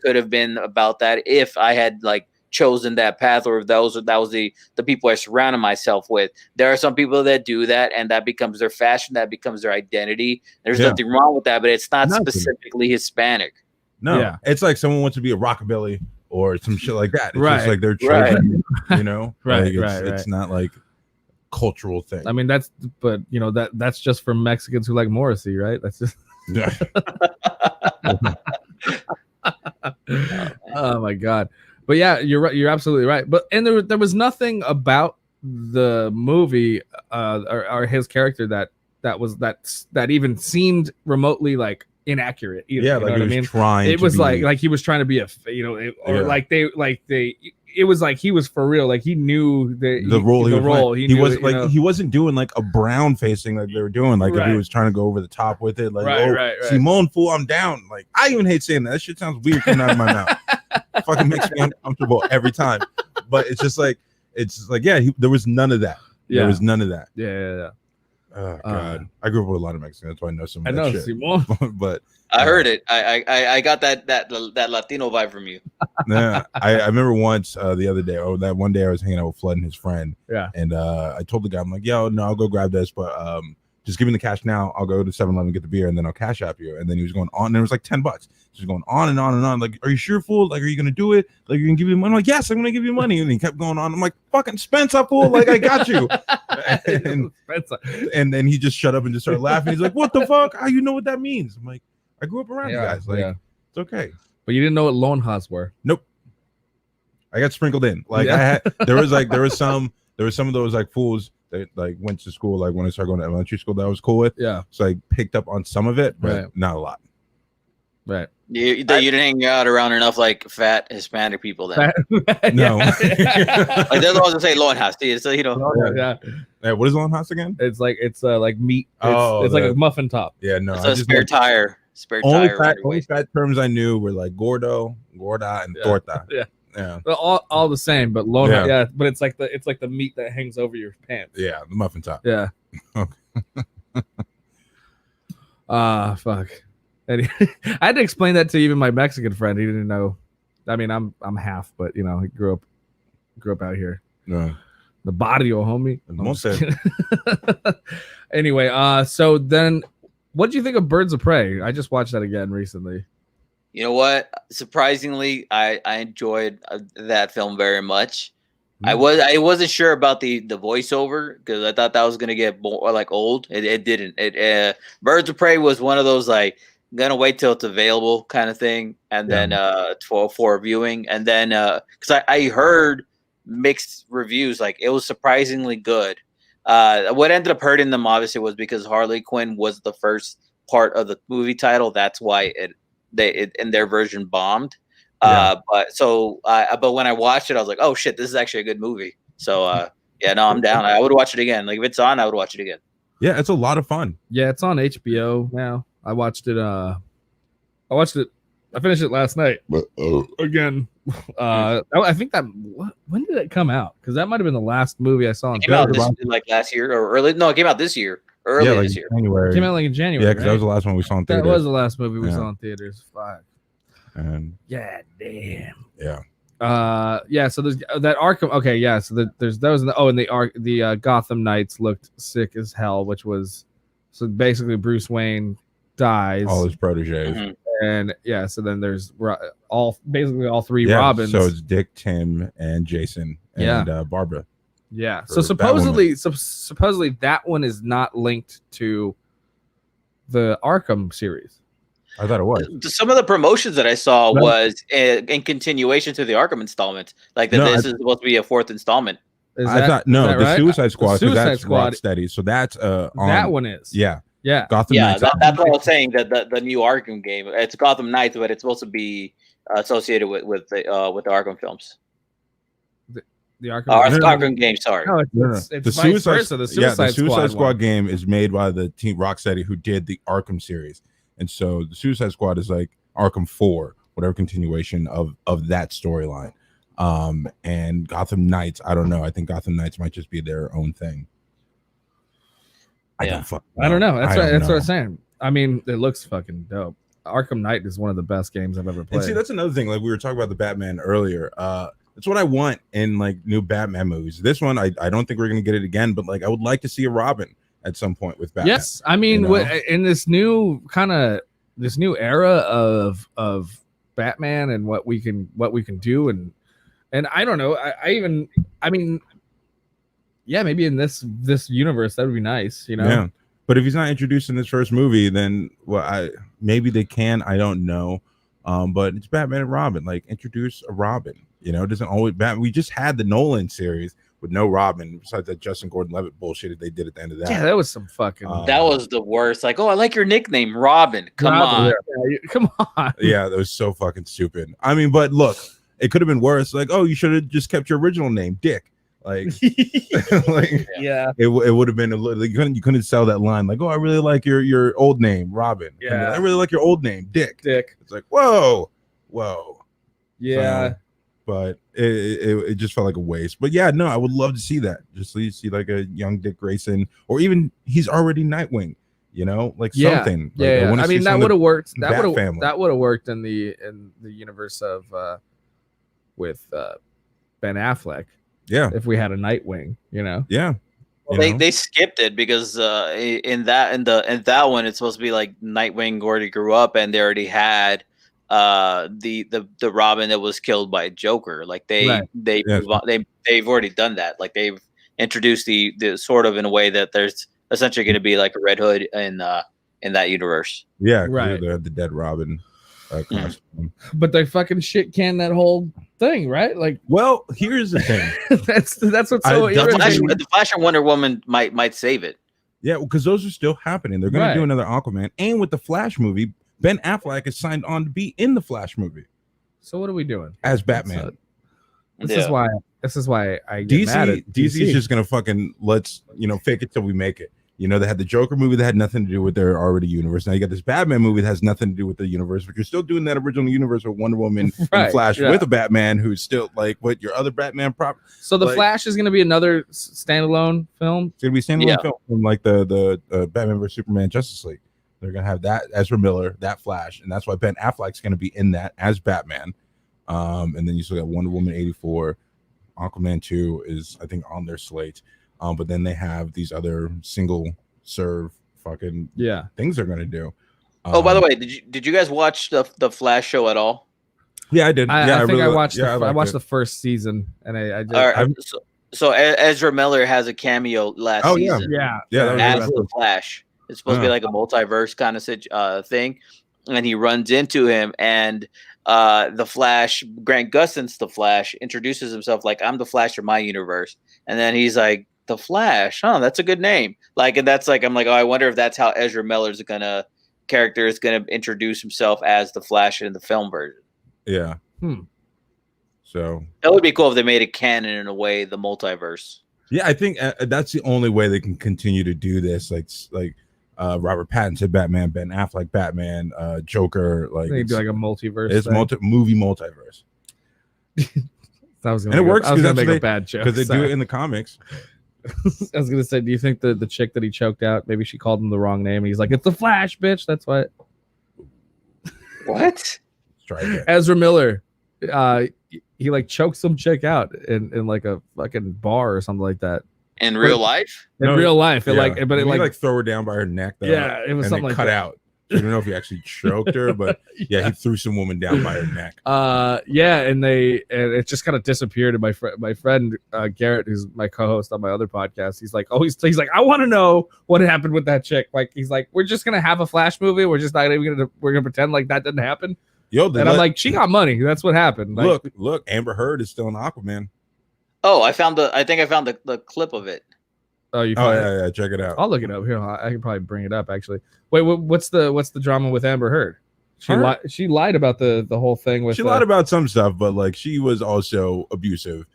could have been about that if I had like chosen that path, or if that was the people I surrounded myself with. There are some people that do that, and that becomes their fashion, that becomes their identity. There's nothing wrong with that, but it's not specifically Hispanic. No, it's like someone wants to be a rockabilly or some shit like that. It's just like they're chosen, you know, it's not like cultural thing. I mean, but you know that's just for Mexicans who like Morrissey, right? That's just. Oh my god. But yeah, you're right. You're absolutely right. But there was nothing about the movie or his character that even seemed remotely like inaccurate either. Yeah, you like know what he I was mean? trying. It was like he was trying to be like it was like he was for real. Like he knew the role. He wasn't doing like a brown facing like they were doing. Like if he was trying to go over the top with it, like Simone fool, I'm down. Like I even hate saying that. That shit sounds weird coming out of my mouth. It fucking makes me uncomfortable every time. But it's just like there was none of that. Yeah. There was none of that. Yeah. Oh god, I grew up with a lot of Mexicans. That's why I know some of that shit. Simone. But I heard it. I got that Latino vibe from you. Yeah, I remember once the other day, that one day I was hanging out with Flood and his friend. Yeah, and I told the guy, I'm like, yo, no, I'll go grab this, but just give me the cash now. I'll go to 7-Eleven, get the beer, and then I'll cash app you. And then he was going on, and it was like $10. Just going on and on and on. Like, are you sure, fool? Like, are you gonna do it? Like, you're gonna give me money? I'm like, yes, I'm gonna give you money. And he kept going on. I'm like, fucking Spencer, fool. Like, I got you. And then he just shut up and just started laughing. He's like, what the fuck? How you know what that means? I'm like, I grew up around you guys. Like, it's okay. But you didn't know what lonjas were. Nope. I got sprinkled in. Like there was some of those like fools that like went to school like when I started going to elementary school that I was cool with. Yeah. So I picked up on some of it, but not a lot. Right. You didn't hang out around enough like fat Hispanic people then. No. Like they're the ones that say lonjas. So you know. Yeah. What is lonjas again? It's like meat. It's like a muffin top. Yeah. No. It's a spare tire. Only fat terms I knew were like gordo, gorda, and torta. Yeah, all the same, but lonja. Yeah, but it's like the meat that hangs over your pants. Yeah, the muffin top. Yeah. Fuck. And I had to explain that to even my Mexican friend. He didn't know. I mean, I'm half, but you know, he grew up out here. Yeah. The barrio, homie. Anyway, so then, what do you think of Birds of Prey? I just watched that again recently. You know what? Surprisingly, I enjoyed that film very much. I wasn't sure about the voiceover because I thought that was gonna get more like old. It didn't. Birds of Prey was one of those like gonna wait till it's available kind of thing, and then for viewing, and then because I heard mixed reviews, like it was surprisingly good. What ended up hurting them obviously was because Harley Quinn was the first part of the movie title. That's why it in their version bombed. But when I watched it, I was like, oh shit, this is actually a good movie. So I'm down. I would watch it again. Like if it's on, I would watch it again. Yeah, it's a lot of fun. Yeah, it's on HBO now. I watched it. I finished it last night. But again, I think that when did it come out? Because that might have been the last movie I saw. It came out like last year or early. No, it came out this year. This year. January. It came out like in January. Yeah, because that was the last one we saw in theaters. That was the last movie we saw in theaters. Fuck. And yeah, damn. Yeah. So there's that Arkham. Okay, yeah. So there's those. And the Gotham Knights looked sick as hell, which was so basically Bruce Wayne dies. All his proteges. Mm-hmm. And so then there's basically all three Yeah, Robins. so it's Dick, Tim, and Jason, and Barbara. Yeah. So for supposedly that one is not linked to the Arkham series. I thought it was. Some of the promotions that I saw was in continuation to the Arkham installment, like that. This is supposed to be a fourth installment. The Suicide Squad, because that's Squad. Rocksteady. So that's that one is. Yeah. Gotham Knights. That's what I was saying. That the new Arkham game. It's Gotham Knights, but it's supposed to be associated with the Arkham films. The Arkham, Arkham game. Sorry, it's the Suicide Squad game is made by the team Rocksteady who did the Arkham series, and so the Suicide Squad is like Arkham 4, whatever continuation of that storyline. And Gotham Knights, I don't know. I think Gotham Knights might just be their own thing. I don't know. That's what I'm saying. I mean, it looks fucking dope. Arkham Knight is one of the best games I've ever played. And see, that's another thing. Like we were talking about the Batman earlier. That's what I want in like new Batman movies. This one, I don't think we're gonna get it again, but like I would like to see a Robin at some point with Batman. Yes, I mean, in this new era of Batman and what we can do, and I don't know. Maybe in this universe that would be nice, Yeah. But if he's not introduced in this first movie, then maybe they can. I don't know. But it's Batman and Robin. Like introduce a Robin. It doesn't always Batman. We just had the Nolan series with no Robin, besides that Justin Gordon-Levitt bullshit that they did at the end of that. Yeah, that was some fucking. That was the worst. Like, I like your nickname, Robin. Come on. Yeah, that was so fucking stupid. I mean, but look, it could have been worse. Like, you should have just kept your original name, Dick. Like, it would have been a little. You couldn't sell that line. Like, I really like your old name, Robin. Yeah, I really like your old name, Dick. It's like, whoa. Yeah. But it just felt like a waste. But yeah, no, I would love to see that. Just see like a young Dick Grayson, or even he's already Nightwing. Something. Yeah. I mean, that would have worked. That would have worked in the universe of with Ben Affleck. Yeah. If we had a Nightwing, Yeah. Well, they skipped it because in that one it's supposed to be like Nightwing already grew up and they already had the Robin that was killed by Joker. Like they've already done that. Like they've introduced the sort of in a way that there's essentially going to be like a Red Hood in that universe. Yeah, right. They had the dead Robin costume. But they fucking shit can that whole thing, right? Like, well, here's the thing. that's what's so irritating. The Flash and Wonder Woman might save it. Yeah, because those are still happening. They're going to do another Aquaman, and with the Flash movie, Ben Affleck is signed on to be in the Flash movie. So what are we doing as Batman? This is why I get mad at DC is just gonna fucking fake it till we make it. They had the Joker movie that had nothing to do with their already universe. Now you got this Batman movie that has nothing to do with the universe, but you're still doing that original universe with Wonder Woman and Flash with a Batman who's still like what your other Batman prop. So the Flash is gonna be another standalone film. It's gonna be a standalone film from like the Batman vs Superman Justice League. They're gonna have that Ezra Miller, that Flash, and that's why Ben Affleck's gonna be in that as Batman. And then you still got Wonder Woman 84, Aquaman 2 is I think on their slate. But then they have these other single serve fucking things they're gonna do. By the way, did you guys watch the Flash show at all? Yeah, I did. I think I watched. I watched the first season, and I did. All right, so Ezra Miller has a cameo last season. As the Flash. It's supposed to be like a multiverse kind of thing. And he runs into him, and the Flash, Grant Gustin's the Flash, introduces himself like, I'm the Flash of my universe. And then he's like, the Flash, that's a good name. Like, and that's like, I'm like, I wonder if that's how Ezra Miller's character is gonna introduce himself as the Flash in the film version. Yeah. So that would be cool if they made it canon in a way, the multiverse. Yeah, I think that's the only way they can continue to do this. Like Robert Pattinson Batman, Ben Affleck Batman, Joker. Like they do like a multiverse. It's movie multiverse. And it works because that's make a bad joke because they do it in the comics. I was gonna say, do you think the chick that he choked out, maybe she called him the wrong name? He's like, it's the Flash, bitch. That's what. What? Let's try again. Ezra Miller, he like choked some chick out in like a fucking bar or something like that. In real life? In real life, it like, but it like throw her down by her neck. Though, it was something like cut that. out. I don't know if he actually choked her, but yeah, he threw some woman down by her neck. Yeah, and it just kind of disappeared. And my friend Garrett, who's my co-host on my other podcast, he's like, I want to know what happened with that chick. Like, he's like, we're just gonna have a Flash movie. We're just not even gonna pretend like that didn't happen. Yo, I'm like, she got money. That's what happened. Like, look, Amber Heard is still in Aquaman. Oh, I think I found the clip of it. Oh, yeah, check it out. I'll look it up here. I can probably bring it up actually. Wait, what's the drama with Amber Heard? She lied about the whole thing with. She lied about some stuff, but like she was also abusive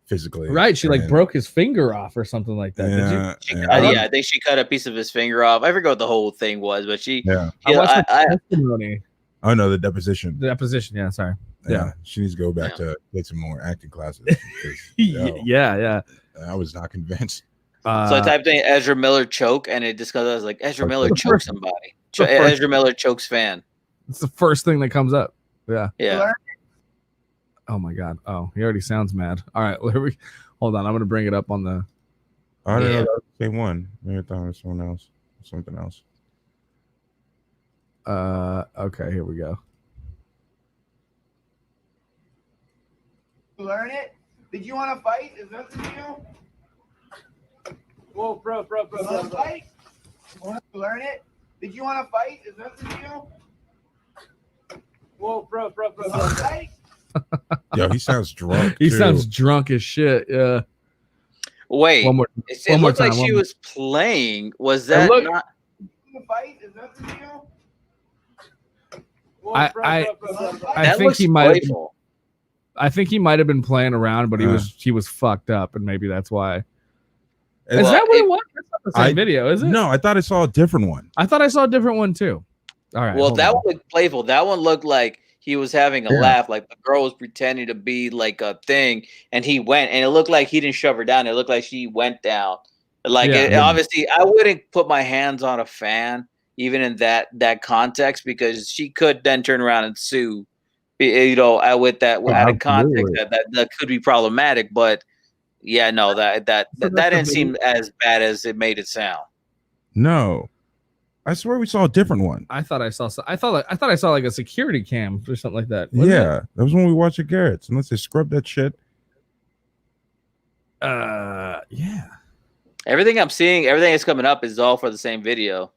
physically. Right, she like broke his finger off or something like that. Yeah, I think she cut a piece of his finger off. I forgot what the whole thing was, but she. Yeah, I watched the testimony. Oh no, the deposition. The deposition. Yeah, sorry. Yeah, she needs to go back to get some more acting classes. Yeah. I was not convinced. So I typed in Ezra Miller choke, and it just goes like Ezra Miller choked somebody. Ezra Miller chokes fan. It's the first thing that comes up. Yeah. Yeah. Oh my god. Oh, he already sounds mad. All right, hold on. I'm gonna bring it up on the. I don't know. That was the same one. Maybe I thought it was someone else. Something else. Okay. Here we go. Learn it. Did you want to fight? Is that the deal? Whoa, bro. Fight? Learn it. Did you want to fight? Is that the deal? Whoa, bro. Fight? Yo, he sounds drunk. He sounds drunk as shit. Yeah. Wait. One more looked time, like she was playing. Was that not? Fight? Is that the deal? Whoa, I think he might. I think he might have been playing around, but he was fucked up, and maybe that's why. Is that what it was? That's not the same video, is it? No, I thought I saw a different one. I thought I saw a different one too. All right. Well, that one looked playful. That one looked like he was having a laugh, like the girl was pretending to be like a thing, and he went, and it looked like he didn't shove her down. It looked like she went down. Like obviously, I wouldn't put my hands on a fan, even in that context, because she could then turn around and sue. With that added context, that could be problematic. But yeah, no, that didn't seem as bad as it made it sound. No, I swear we saw a different one. I thought I saw like a security cam or something like that. Yeah, that was when we watched at Garrett's. Unless they scrubbed that shit. Yeah. Everything I'm seeing, everything that's coming up is all for the same video.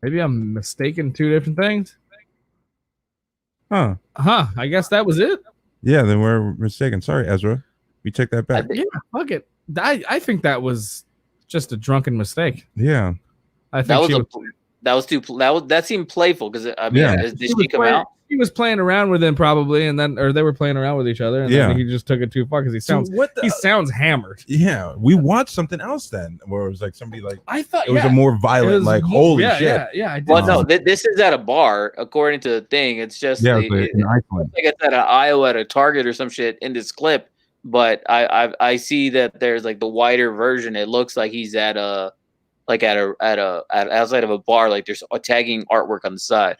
Maybe I'm mistaken two different things. Huh. I guess that was it. Yeah, then we're mistaken. Sorry, Ezra. We take that back. Yeah, fuck it. I think that was just a drunken mistake. Yeah. I think that seemed playful because did she come out? He was playing around with him probably, or they were playing around with each other, and then he just took it too far because he sounds hammered. Yeah, we watched something else then, where it was like somebody like I thought it was a more violent, holy shit. Yeah. I did. Well, no, this is at a bar, according to the thing. It's just in I think it's at an Iowa at a Target or some shit in this clip. But I see that there's like the wider version. It looks like he's at outside of a bar, like there's a tagging artwork on the side.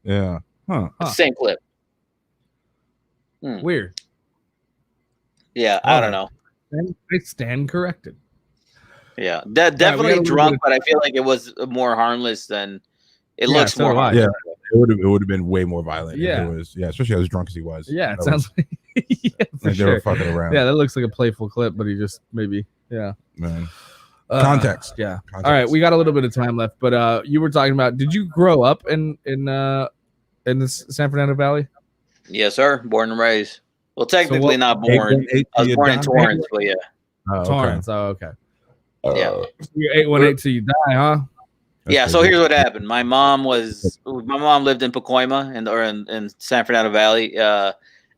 Yeah. Huh. Same clip. Weird. Yeah, I don't know. I stand corrected. Yeah, definitely drunk, but I feel like it was more harmless than it looks more harmless. Yeah, it would have been way more violent. Yeah, it was. Yeah, especially as drunk as he was. Yeah, it sounds like they were fucking around. Yeah, that looks like a playful clip, but he just maybe man. Context. Yeah. Context. All right, we got a little bit of time left, but you were talking about. Did you grow up in the San Fernando Valley? Yes, sir. Born and raised. Well, technically not born. I was born in Torrance, but yeah. Torrance. Oh, okay. Yeah. You're 818 till you die, huh? Yeah. So here's what happened. My mom lived in Pacoima in San Fernando Valley.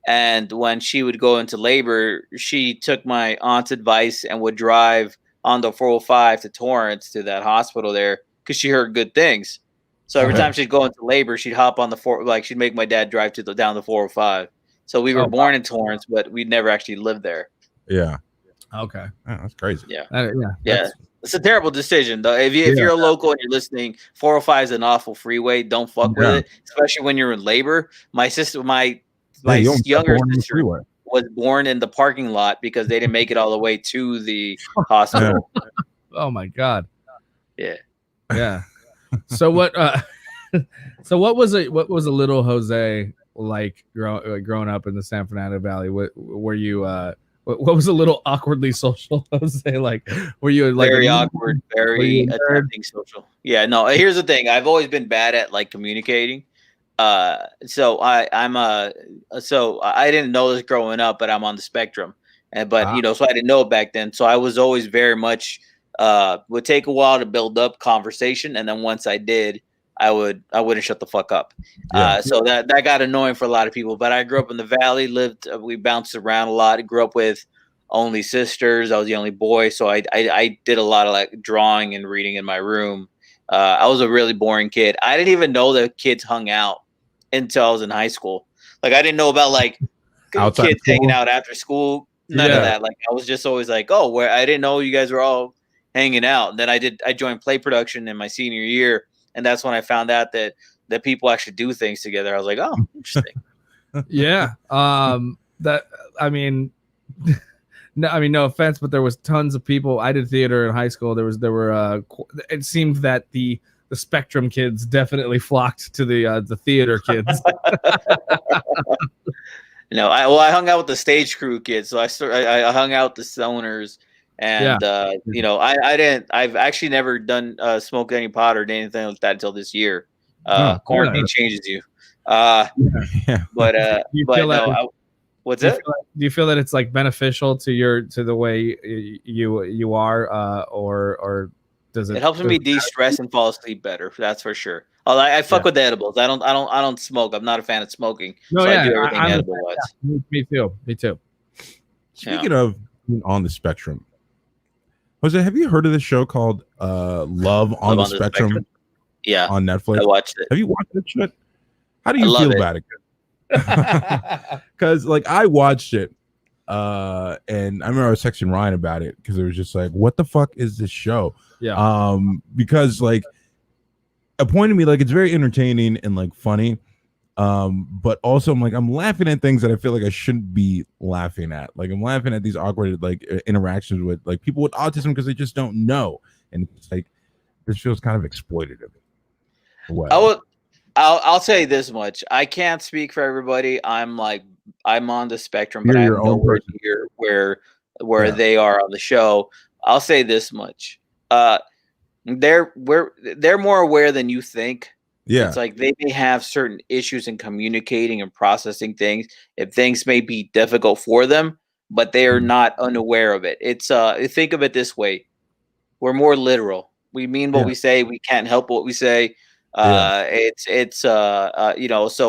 And when she would go into labor, she took my aunt's advice and would drive on the 405 to Torrance to that hospital there because she heard good things. So every time she'd go into labor, she'd hop on she'd make my dad drive down the 405. So we were born in Torrance, but we never actually lived there. Yeah. Okay. Oh, that's crazy. Yeah. Yeah. It's a terrible decision, though. If you're a local and you're listening, 405 is an awful freeway. Don't fuck with it, especially when you're in labor. My younger sister was born in the parking lot because they didn't make it all the way to the hospital. Oh my God. Yeah. Yeah. So what? So what was a little Jose like growing up in the San Fernando Valley? Were you? What was a little awkwardly social Jose like? Were you like very awkward, very attempting social? Yeah, no. Here's the thing: I've always been bad at like communicating. So I didn't know this growing up, but I'm on the spectrum, but so I didn't know it back then. So I was always very much would take a while to build up conversation, and then once I did, I wouldn't shut the fuck up. So that got annoying for a lot of people. But I grew up in the Valley, we bounced around a lot. I grew up with only sisters. I was the only boy, so I did a lot of like drawing and reading in my room. I was a really boring kid. I didn't even know that kids hung out until I was in high school. Like I didn't know about like outside kids hanging out after school. None of that. Like I was just always like, oh, where I didn't know you guys were all hanging out. And then I joined play production in my senior year, and that's when I found out that people actually do things together. I was like, oh, interesting. Yeah. That I mean. No offense, but there was tons of people. I did theater in high school. It seemed that the Spectrum kids definitely flocked to the theater kids. No, I hung out with the stage crew kids. So I hung out with the stoners, and I've actually never done smoked any pot or anything like that until this year. Quarantine changes you. What's it? Do you feel that it's like beneficial to the way you are, or does it? It helps me de-stress and fall asleep better. That's for sure. I fuck with the edibles. I don't smoke. I'm not a fan of smoking. I do everything edible wise. Me too. Speaking of on the spectrum, Jose, have you heard of this show called Love on the Spectrum? Yeah, on Netflix. I watched it. Have you watched that shit? How do you feel about it? Because like I watched it and I remember I was texting Ryan about it because it was just like, what the fuck is this show? Because like a point to me, like it's very entertaining and like funny, but also I'm laughing at things that I feel like I shouldn't be laughing at. Like I'm laughing at these awkward like interactions with like people with autism because they just don't know, and it's like this feels kind of exploitative. I'll say this much. I can't speak for everybody. I'm on the spectrum, but I have nowhere near where they are on the show. I'll say this much. They're more aware than you think. Yeah. It's like they may have certain issues in communicating and processing things. If things may be difficult for them, but they are not unaware of it. It's think of it this way. We're more literal. We mean what we say. We can't help what we say. So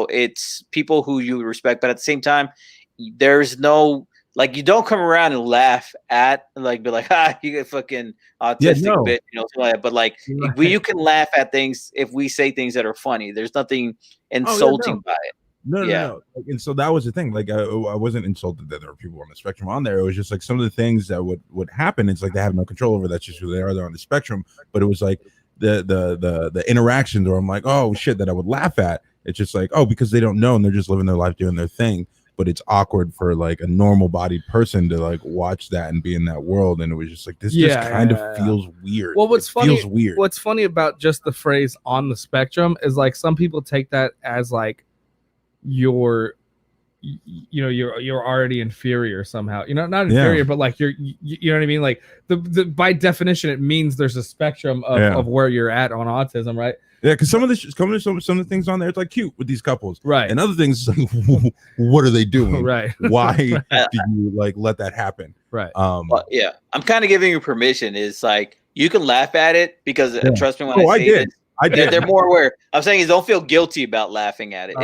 it's people who you respect, but at the same time, there's no like you don't come around and laugh at like be like you get fucking autistic bitch, something like that. But like you can laugh at things if we say things that are funny. There's nothing insulting by it. No. And so that was the thing. Like I wasn't insulted that there were people on the spectrum on there. It was just like some of the things that would happen. It's like they have no control over. That's just who they are. They're on the spectrum. But it was like the interactions where I'm like, oh shit, that I would laugh at. It's just like, oh, because they don't know and they're just living their life doing their thing. But it's awkward for like a normal bodied person to like watch that and be in that world. And it was just like this just kind of feels weird. Well, what's funny about just the phrase on the spectrum is like some people take that as like you're already inferior somehow, not inferior, but like you know what I mean? Like the by definition, it means there's a spectrum of where you're at on autism, right? Yeah, because some of the things on there, it's like cute with these couples, right? And other things, like, what are they doing, right? Why do you like let that happen, right? I'm kind of giving you permission. Is like you can laugh at it because trust me when I say did. I did. They're more aware. I'm saying is don't feel guilty about laughing at it.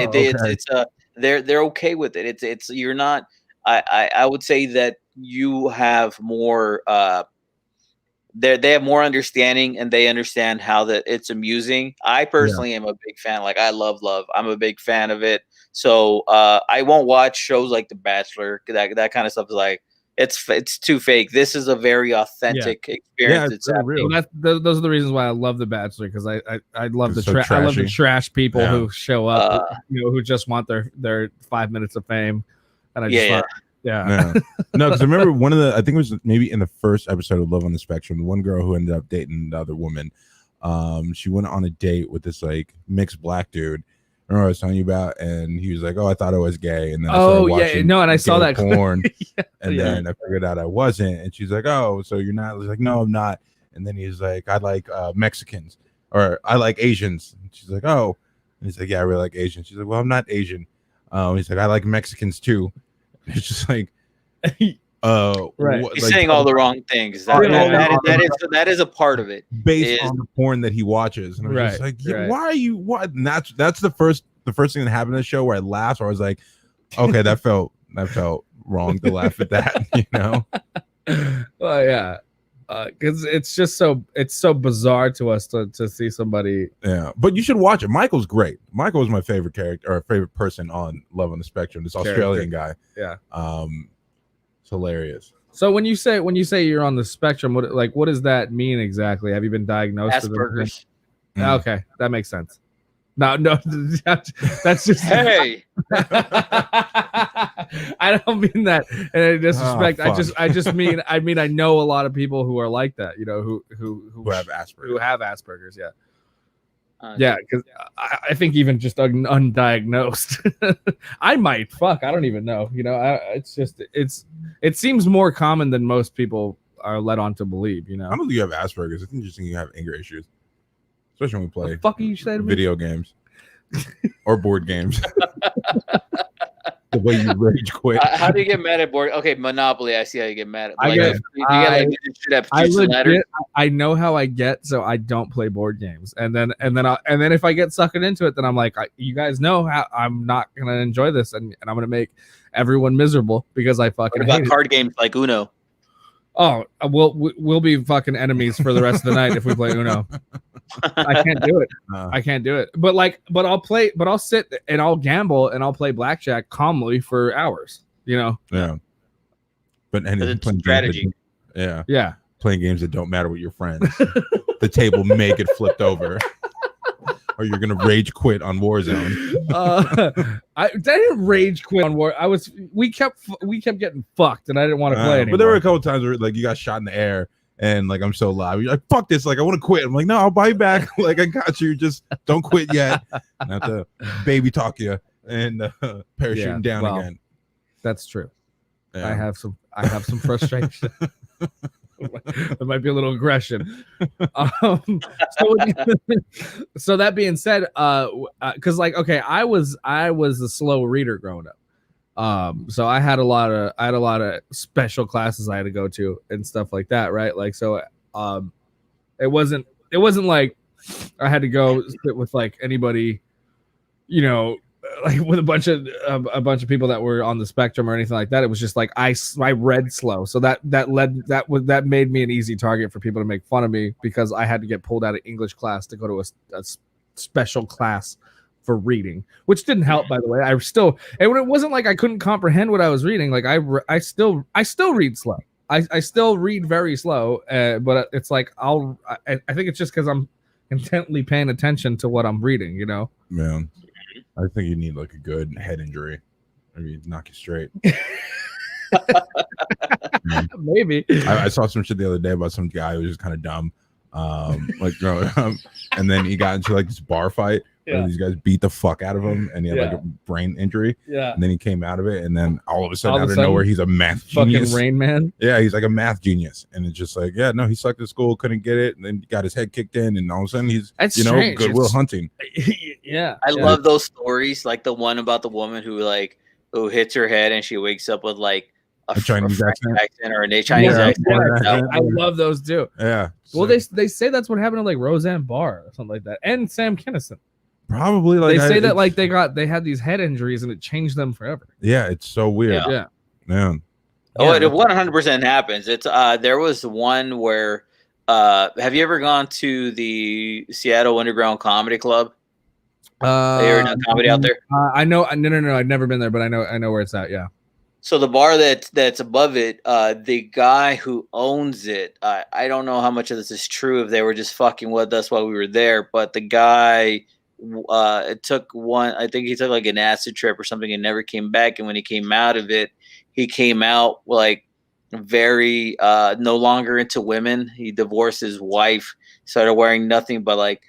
They're okay with it. It's you're not. I would say that you have more. They have more understanding and they understand how that it's amusing. I personally am a big fan. Like I love. I'm a big fan of it. So I won't watch shows like The Bachelor. That kind of stuff is like it's too fake. This is a very authentic experience. Yeah, it's real. Those are the reasons why I love The Bachelor, because I love I love the trash people who show up, who just want their 5 minutes of fame, and I just no, because I remember I think it was maybe in the first episode of Love on the Spectrum, the one girl who ended up dating the other woman, She went on a date with this like mixed black dude. Remember I was telling you about, and he was like, "Oh, I thought I was gay," and then I started watching no, and I saw that porn, yeah, and then I figured out I wasn't, and she's like, "Oh, so you're not?" I was like, "No, I'm not." And then he's like, "I like Mexicans, or I like Asians." And she's like, "Oh," and he's like, "Yeah, I really like Asians." She's like, "Well, I'm not Asian." He's like, "I like Mexicans too." It's just like, right. He's like, saying all the wrong things. That is a part of it. based on the porn that he watches, and I was just like, yeah, why are you? What? And that's the first thing that happened in the show where I laughed, where I was like, okay, that felt wrong to laugh at that, you know? Well, yeah, because it's just so bizarre to us to see somebody. Yeah, but you should watch it. Michael's great. Michael was my favorite character or favorite person on Love on the Spectrum. This Australian guy. Yeah. It's hilarious. So when you say you're on the spectrum, what does that mean exactly? Have you been diagnosed Asperger's? with okay, that makes sense. No, that's just hey. I don't mean that in any disrespect. I just mean I know a lot of people who are like that, you know, who have Asperger's. Who have Asperger's, yeah. Yeah, because I think even just undiagnosed, I might. Fuck, I don't even know. You know, it seems more common than most people are led on to believe. You know, I don't think you have Asperger's. I think you have anger issues, especially when we play. The fuck you said video games or board games. The way you rage quit. How do you get mad at board? Okay, Monopoly. I see how you get mad at. I know how I get, so I don't play board games, and then if I get suckered into it, then I'm like, you guys know how I'm not gonna enjoy this, and I'm gonna make everyone miserable because I fucking. What about hate card games like Uno? Oh, we'll be fucking enemies for the rest of the night if we play Uno. I can't do it. I can't do it. But I'll sit and I'll gamble and I'll play blackjack calmly for hours. You know. Yeah. But it's strategy. Yeah. Playing games that don't matter with your friends. The table may get flipped over. Or you're gonna rage quit on Warzone. I didn't rage quit on War. We kept getting fucked, and I didn't want to play anymore. But there were a couple times where like you got shot in the air, and like I'm so loud. You're like, fuck this! Like I want to quit. I'm like, no, I'll buy you back. Like I got you. Just don't quit yet. And I have to baby talk you and parachuting down again. That's true. Yeah. I have some frustration. There might be a little aggression. So that being said, because like, okay, I was a slow reader growing up. So I had a lot of special classes I had to go to and stuff like that, right? Like, so it wasn't like I had to go sit with like anybody, you know, like with a bunch of people that were on the spectrum or anything like that. It was just like I read slow, so that made me an easy target for people to make fun of me because I had to get pulled out of English class to go to a special class for reading, which didn't help, by the way. It wasn't like I couldn't comprehend what I was reading. Like I still read slow. I still read very slow, but it's like I think it's just because I'm intently paying attention to what I'm reading, you know. Man, I think you need like a good head injury. Maybe knock you straight. Maybe. I saw some shit the other day about some guy who was just kind of dumb. And then he got into like this bar fight where these guys beat the fuck out of him and he had like a brain injury. Yeah. And then he came out of it, and then all of a sudden, out of nowhere, he's a math genius. Fucking Rain Man. Yeah, he's like a math genius. And it's just like, he sucked at school, couldn't get it, and then got his head kicked in, and all of a sudden he's strange. Goodwill Hunting. Yeah. I love those stories, like the one about the woman who hits her head and she wakes up with like a Chinese accent or a Chinese accent. I love those too. Yeah. Well, they say that's what happened to like Roseanne Barr or something like that, and Sam Kinison. Probably like they say that like they had these head injuries and it changed them forever. Yeah, it's so weird. Yeah. Man. Oh, it 100% happens. It's there was one where have you ever gone to the Seattle Underground Comedy Club? You ever done comedy out there? I know. No. I've never been there, but I know where it's at. Yeah. So the bar that's above it, the guy who owns it, I don't know how much of this is true, if they were just fucking with us while we were there, but the guy I think he took like an acid trip or something and never came back. And when he came out of it, he came out like very no longer into women. He divorced his wife, started wearing nothing but like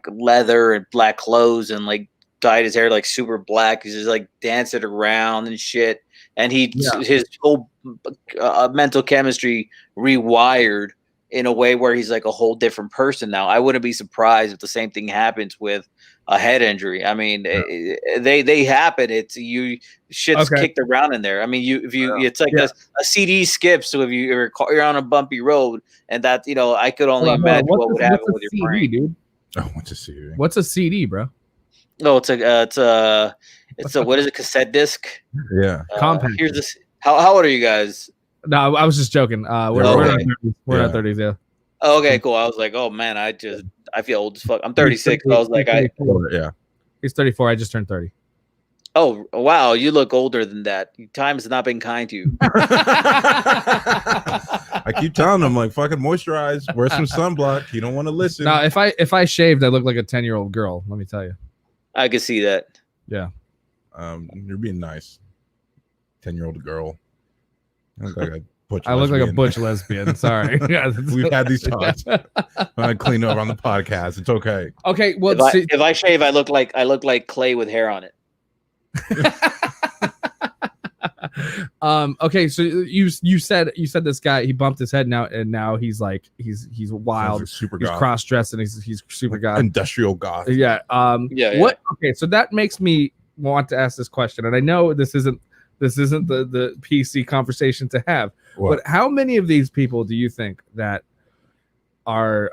leather and black clothes, and like dyed his hair like super black. He's just like dancing around and shit. And his whole mental chemistry rewired in a way where he's like a whole different person now. I wouldn't be surprised if the same thing happens with a head injury. I mean, they happen. It's shit's kicked around in there. I mean, it's like a CD skip. So if you're on a bumpy road, and that I could only imagine what would happen with your brain, dude. Oh, what's a CD? What's a CD, bro? No, it's a what is it? Cassette disc? Yeah. Compact. Here's this. How old are you guys? No, I was just joking. We're in our 30s, yeah. Oh, okay, cool. I was like, oh man, I feel old as fuck. I'm 36. So I was like, He's 34. I just turned 30. Oh wow, you look older than that. Time has not been kind to you. I keep telling them, like, fucking moisturize, wear some sunblock. You don't want to listen. No, if I shaved, I look like a 10-year-old girl. Let me tell you. I can see that. Yeah. You're being nice. 10-year-old girl. I look like a butch I look like a butch lesbian. Sorry. Yeah, we've had these talks. I clean up on the podcast. It's okay. Okay. Well, if I shave, I look like Clay with hair on it. Okay, so you said this guy, he bumped his head now, and now he's like he's wild, like super he's goth. Cross-dressed, and he's super goth, industrial goth. Yeah. Yeah. What? Okay, so that makes me want to ask this question, and I know this isn't the PC conversation to have, but how many of these people do you think that are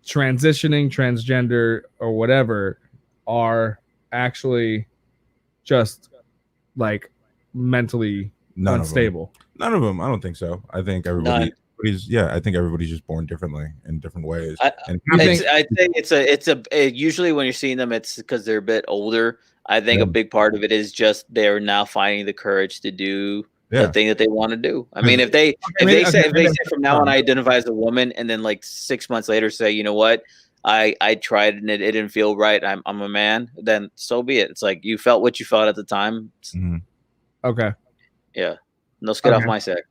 transitioning, transgender, or whatever, are actually just like mentally unstable? None of them. I don't think so. I think everybody's just born differently in different ways. I think it's usually when you're seeing them, it's because they're a bit older. I think a big part of it is just they're now finding the courage to do the thing that they want to do. I mean, if they say from now on I identify as a woman, and then like 6 months later say, you know what, I tried and it didn't feel right, I'm a man, then so be it. It's like you felt what you felt at the time. Mm-hmm. Okay. Yeah. No skid off my sack.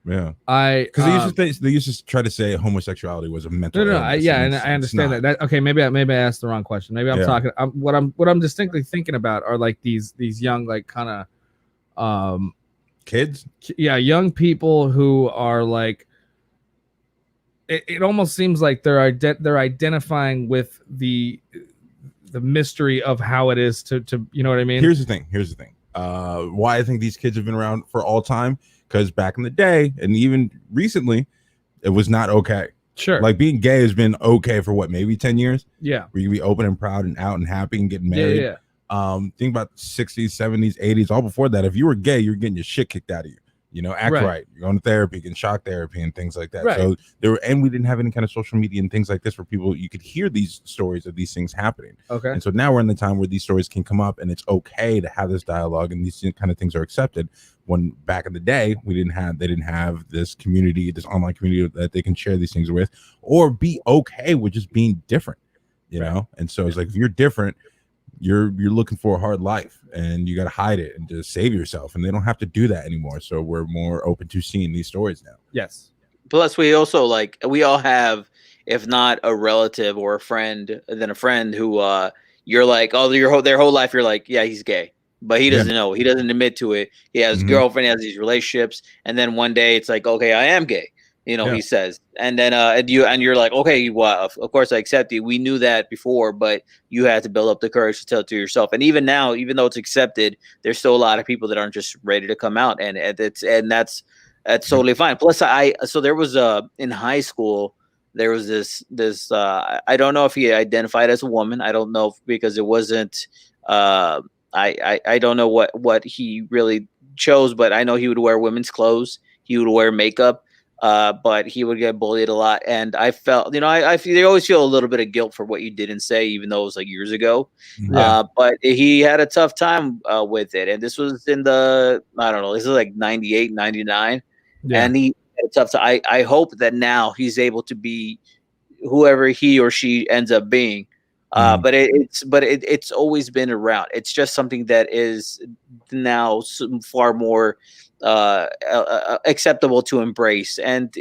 Yeah. Because they used to try to say homosexuality was a mental illness. And I understand that. Okay, maybe I asked the wrong question. Maybe I'm talking. What I'm distinctly thinking about are like these young, like kind of kids. Yeah, young people who are like. It almost seems like they're identifying with the mystery of how it is to you know what I mean. Here's the thing. Why I think these kids have been around for all time. Because back in the day, and even recently, it was not okay. Sure. Like being gay has been okay for what, maybe 10 years? Yeah. Where you be open and proud and out and happy and getting married. Yeah. Think about 60s, 70s, 80s, all before that. If you were gay, you're getting your shit kicked out of you. You know, act right. You're going to therapy, getting shock therapy and things like that. Right. So we didn't have any kind of social media and things like this where you could hear these stories of these things happening. Okay. And so now we're in the time where these stories can come up and it's okay to have this dialogue and these kind of things are accepted. When back in the day, they didn't have this community, this online community that they can share these things with, or be okay with just being different, you know? And so it's like, if you're different, you're looking for a hard life and you got to hide it and just save yourself. And they don't have to do that anymore. So we're more open to seeing these stories now. Yes. Plus we also we all have, if not a relative or a friend, then a friend who you're like, oh, their whole life, you're like, yeah, he's gay. But he doesn't know. He doesn't admit to it. He has a girlfriend. He has these relationships, and then one day it's like, okay, I am gay. He says, and then you're like, okay, well, of course I accept you. We knew that before, but you had to build up the courage to tell it to yourself. And even now, even though it's accepted, there's still a lot of people that aren't just ready to come out, and that's totally fine. Plus, so there was in high school. There was this I don't know if he identified as a woman. I don't know because it wasn't. I don't know what he really chose, but I know he would wear women's clothes. He would wear makeup, but he would get bullied a lot. And I felt, I feel you always feel a little bit of guilt for what you didn't say, even though it was like years ago. Yeah. But he had a tough time with it. And this was in this is like 98, 99. Yeah. And he had a tough time. I hope that now he's able to be whoever he or she ends up being. It's always been around. It's just something that is now far more acceptable to embrace. And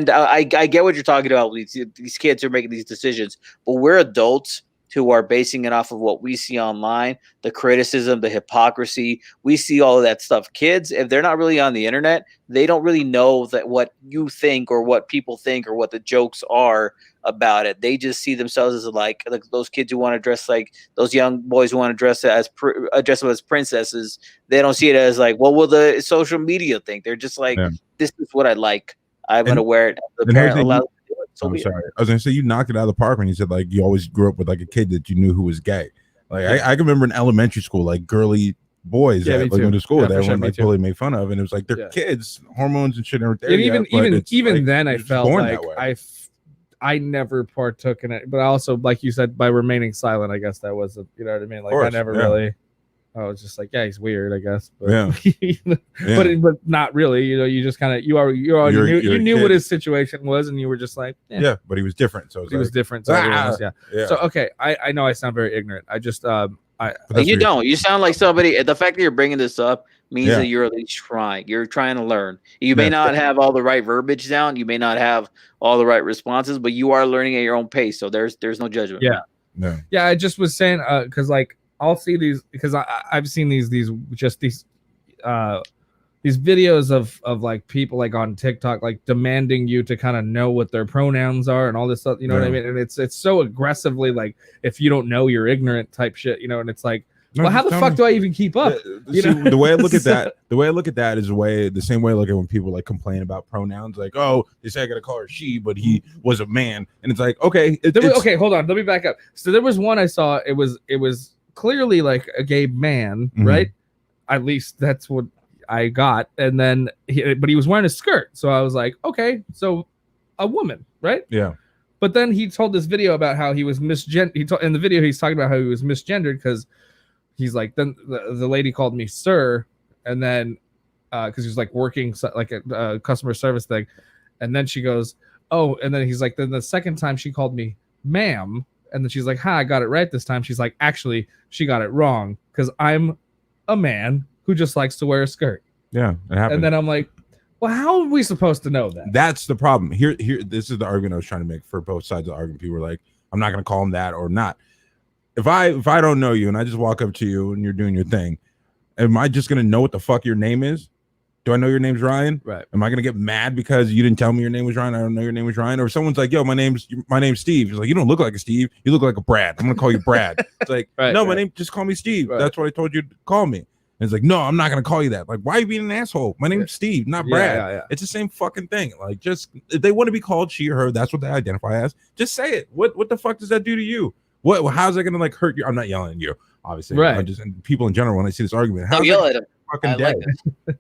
I get what you're talking about. These kids are making these decisions, but we're adults who are basing it off of what we see online, the criticism, the hypocrisy. We see all of that stuff. Kids, if they're not really on the internet, they don't really know that what you think or what people think or what the jokes are about it. They just see themselves as like those kids who want to dress like those young boys who want to dress up as princesses. They don't see it as like, what will the social media think? They're just like, this is what I like. I'm going to wear it. The parent allows me to do it. So I'm sorry. I was going to say, you knocked it out of the park when you said like you always grew up with like a kid that you knew who was gay. Like I can remember in elementary school, like girly boys that like, went to school that everyone like totally made fun of, and it was like they're kids, hormones and shit aren't there. And even like, then I felt like I never partook in it, but also, like you said, by remaining silent, I guess that was, you know what I mean? Like I never really, I was just like, yeah, he's weird, I guess. But, but not really, you know, you just kind of, you knew what his situation was, and you were just like, but he was different. So he was different. So So, okay. I know I sound very ignorant. I just, you don't, you sound like somebody, the fact that you're bringing this up means that you're at least trying. You're trying to learn. You may not have all the right verbiage down. You may not have all the right responses, but you are learning at your own pace. So there's no judgment. Yeah. I just was saying, because like I'll see these, because I've seen these videos of like people like on TikTok like demanding you to kind of know what their pronouns are and all this stuff. You know what I mean? And it's so aggressively like, if you don't know, you're ignorant type shit. You know, and it's like, well, how the fuck do I even keep up? The way I look at that, is the same way I look at when people like complain about pronouns, like, oh, they say I gotta call her she, but he was a man, and it's like, okay, okay, hold on, let me back up. So there was one I saw. It was clearly like a gay man, right? At least that's what I got. And then, but he was wearing a skirt, so I was like, okay, so a woman, right? Yeah. But then he told this video about how he was misgendered. In the video, he's talking about how he was misgendered because. He's like, then the lady called me sir, and then because he was like working like a customer service thing, and then she goes, oh, and then he's like, then the second time she called me ma'am, and then she's like, I got it right this time. She's like, actually, she got it wrong because I'm a man who just likes to wear a skirt. Yeah, it happened. And then I'm like, well, how are we supposed to know that? That's the problem. Here, this is the argument I was trying to make for both sides of the argument. People were like, I'm not going to call him that or not. If I don't know you and I just walk up to you and you're doing your thing, am I just gonna know what the fuck your name is? Do I know your name's Ryan? Right. Am I gonna get mad because you didn't tell me your name was Ryan? I don't know your name was Ryan. Or if someone's like, yo, my name's Steve. He's like, you don't look like a Steve. You look like a Brad. I'm gonna call you Brad. It's like, my name, just call me Steve. Right. That's what I told you to call me. And it's like, no, I'm not gonna call you that. Like, why are you being an asshole? My name's Steve, not Brad. It's the same fucking thing. Like, just if they want to be called she or her, that's what they identify as. Just say it. What the fuck does that do to you? How's that gonna like hurt you? I'm not yelling at you, obviously. Right. I'm just and people in general when I see this argument. Don't yell at him. Fucking day.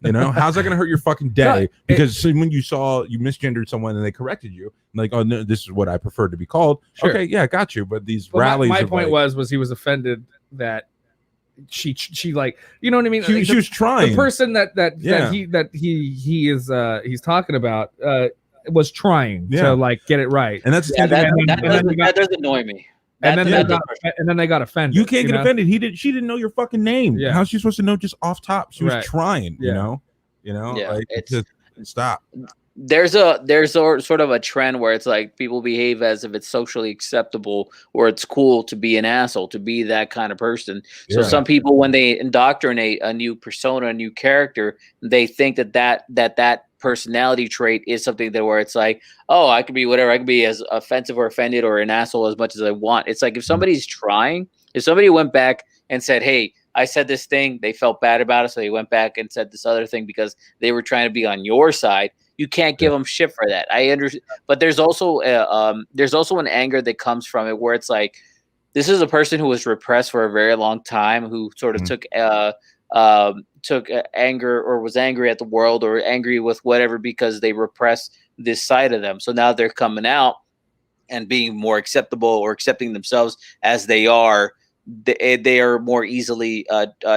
You know, how's that gonna hurt your fucking day? Because when you misgendered someone and they corrected you, like, oh no, this is what I prefer to be called. Sure. Okay, yeah, I got you. But these rallies. My point was he was offended that she like, you know what I mean? She was trying. The person he's talking about was trying to like get it right. And that's that does annoy me. And then they got offended. You can't get offended. She didn't know your fucking name. Yeah. How's she supposed to know just off top? She was trying, you know? Like just stop. There's sort of a trend where it's like people behave as if it's socially acceptable or it's cool to be an asshole, to be that kind of person. So some people, when they indoctrinate a new persona, a new character, they think that personality trait is something that where it's like, oh, I could be whatever. I could be as offensive or offended or an asshole as much as I want. It's like if somebody's trying, if somebody went back and said, hey, I said this thing, they felt bad about it, so they went back and said this other thing because they were trying to be on your side. You can't give them shit for that. I understand, but there's also an anger that comes from it where it's like, this is a person who was repressed for a very long time, who sort of took anger or was angry at the world or angry with whatever because they repressed this side of them. So now they're coming out and being more acceptable or accepting themselves as they are. They are more easily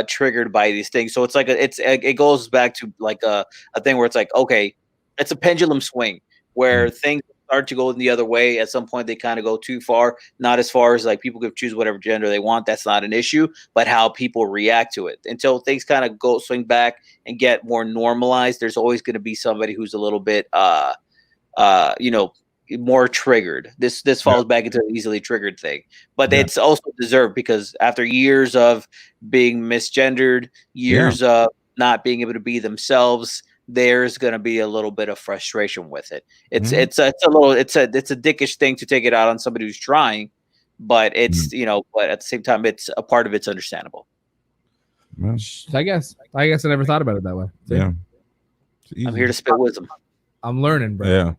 triggered by these things. So it's like it goes back to like a thing where it's like, okay, it's a pendulum swing where things start to go in the other way. At some point, they kind of go too far. Not as far as like people can choose whatever gender they want. That's not an issue, but how people react to it until things kind of swing back and get more normalized. There's always going to be somebody who's a little bit, more triggered. This falls back into an easily triggered thing, but it's also deserved because after years of being misgendered, years of not being able to be themselves, there's going to be a little bit of frustration with it. It's a dickish thing to take it out on somebody who's trying, but it's but at the same time, it's a part of it's understandable. Well, I guess I never thought about it that way. Yeah, I'm here to spit wisdom. I'm learning, bro.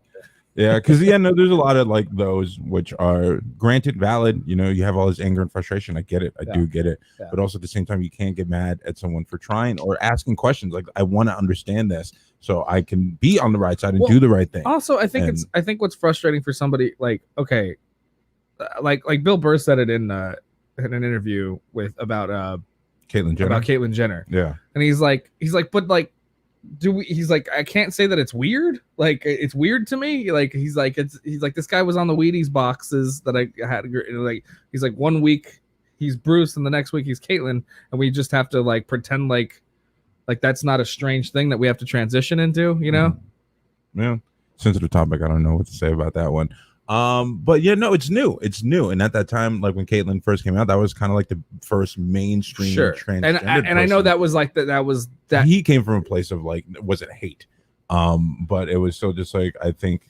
Yeah, because there's a lot of like those which are granted valid. You have all this anger and frustration. I get it. I do get it. Yeah. But also at the same time, you can't get mad at someone for trying or asking questions. Like, I want to understand this so I can be on the right side and do the right thing. Also, I think I think what's frustrating for somebody like, okay, like Bill Burr said it in an interview about Caitlyn Jenner. Yeah, and he's like, but like. He's like, I can't say that it's weird. Like, it's weird to me. Like, he's like, this guy was on the Wheaties boxes that I had. Like, he's like, 1 week he's Bruce and the next week he's Caitlyn, and we just have to like pretend like that's not a strange thing that we have to transition into. Yeah, sensitive topic. I don't know what to say about that one. But it's new. And at that time, like when Caitlyn first came out, that was kind of like the first mainstream transgender and I know that was like that was that he came from a place of like, was it hate? But it was still just like, I think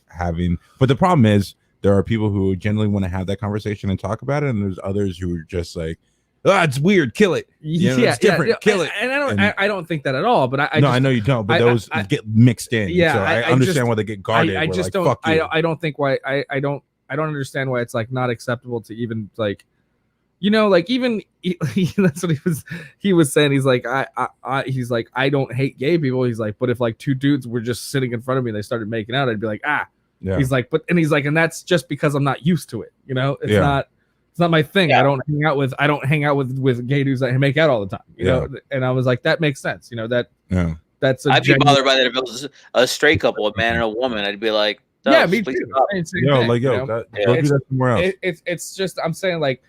but the problem is there are people who generally want to have that conversation and talk about it, and there's others who are just like, it's weird, kill it. It's different, kill it. And I don't think that at all. But I know you don't. But those get mixed in. Yeah, so I understand why they get guarded. I just don't. I don't think why. I don't understand why it's like not acceptable to even like, like even that's what he was saying. He's like, he's like, I don't hate gay people. He's like, but if like two dudes were just sitting in front of me and they started making out, I'd be like, Yeah. He's like, and that's just because I'm not used to it. It's not my thing. I don't hang out with gay dudes that make out all the time. You know, and I was like, that makes sense. That's. I'd be bothered by that if it was a straight couple, a man and a woman. I'd be like, me too. Go do that somewhere else. It's just I'm saying like,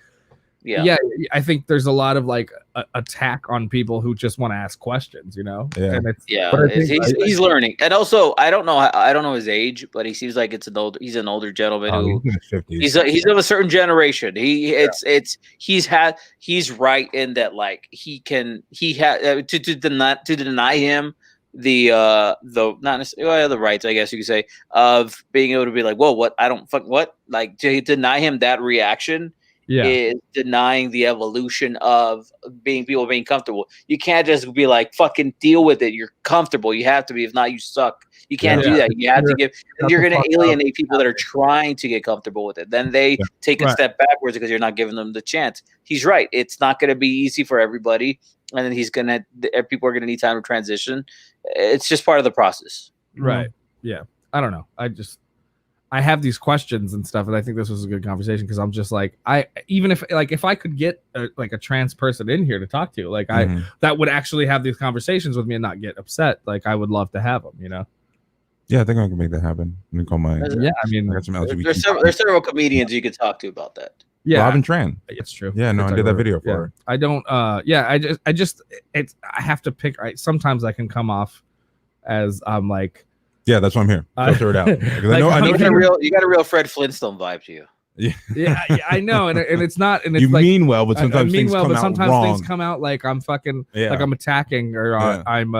I think there's a lot of like attack on people who just want to ask questions. And he's learning, and also I don't know his age, but he seems like he's an older gentleman he's of a certain generation. He's right in that like he had to deny him the not necessarily the rights, I guess you could say, of being able to be like, whoa, what? I don't fuck what? Like, to deny him that reaction is denying the evolution of people being comfortable. You can't just be like, fucking deal with it. You're comfortable. You have to be. If not, you suck. You can't do that. You have to you're going to alienate people that are trying to get comfortable with it. Then they take a step backwards because you're not giving them the chance. He's right. It's not going to be easy for everybody. And then people are going to need time to transition. It's just part of the process. Right. Yeah. I don't know. I have these questions and stuff, and I think this was a good conversation because I'm just like, if I could get a trans person in here to talk to, like that would actually have these conversations with me and not get upset. Like I would love to have them, Yeah, I think I can make that happen. Let me call my. Yeah, I mean, I got some LGBT. There's several comedians you could talk to about that. Yeah, Robin Tran. It's true. Yeah, no, I did that video for her. I don't. I have to pick. Sometimes I can come off as I'm like. Yeah, that's why I'm here. Filter it out. I know you got a real Fred Flintstone vibe to you. Yeah, I know, and it's not. And it's you mean well, but sometimes things come out like I'm fucking like I'm attacking or I'm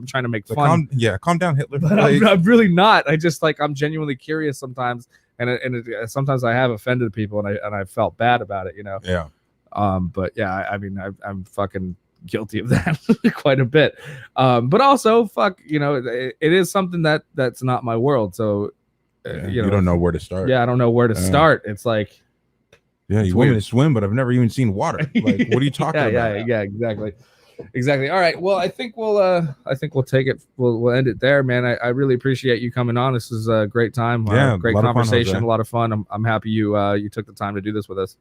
trying to make fun. Calm down, Hitler. But I'm really not. I just like I'm genuinely curious sometimes, and sometimes I have offended people, and I felt bad about it, Yeah. But yeah, I mean, I'm fucking guilty of that quite a bit. But also, it is something that's not my world. So you don't know where to start. Yeah, I don't know where to start. It's like, you want me to swim, but I've never even seen water. Like, what are you talking about? Yeah, exactly. All right. Well, I think we'll take it. We'll end it there, man. I really appreciate you coming on. This was a great time. Great conversation. A lot of fun. I'm happy you took the time to do this with us.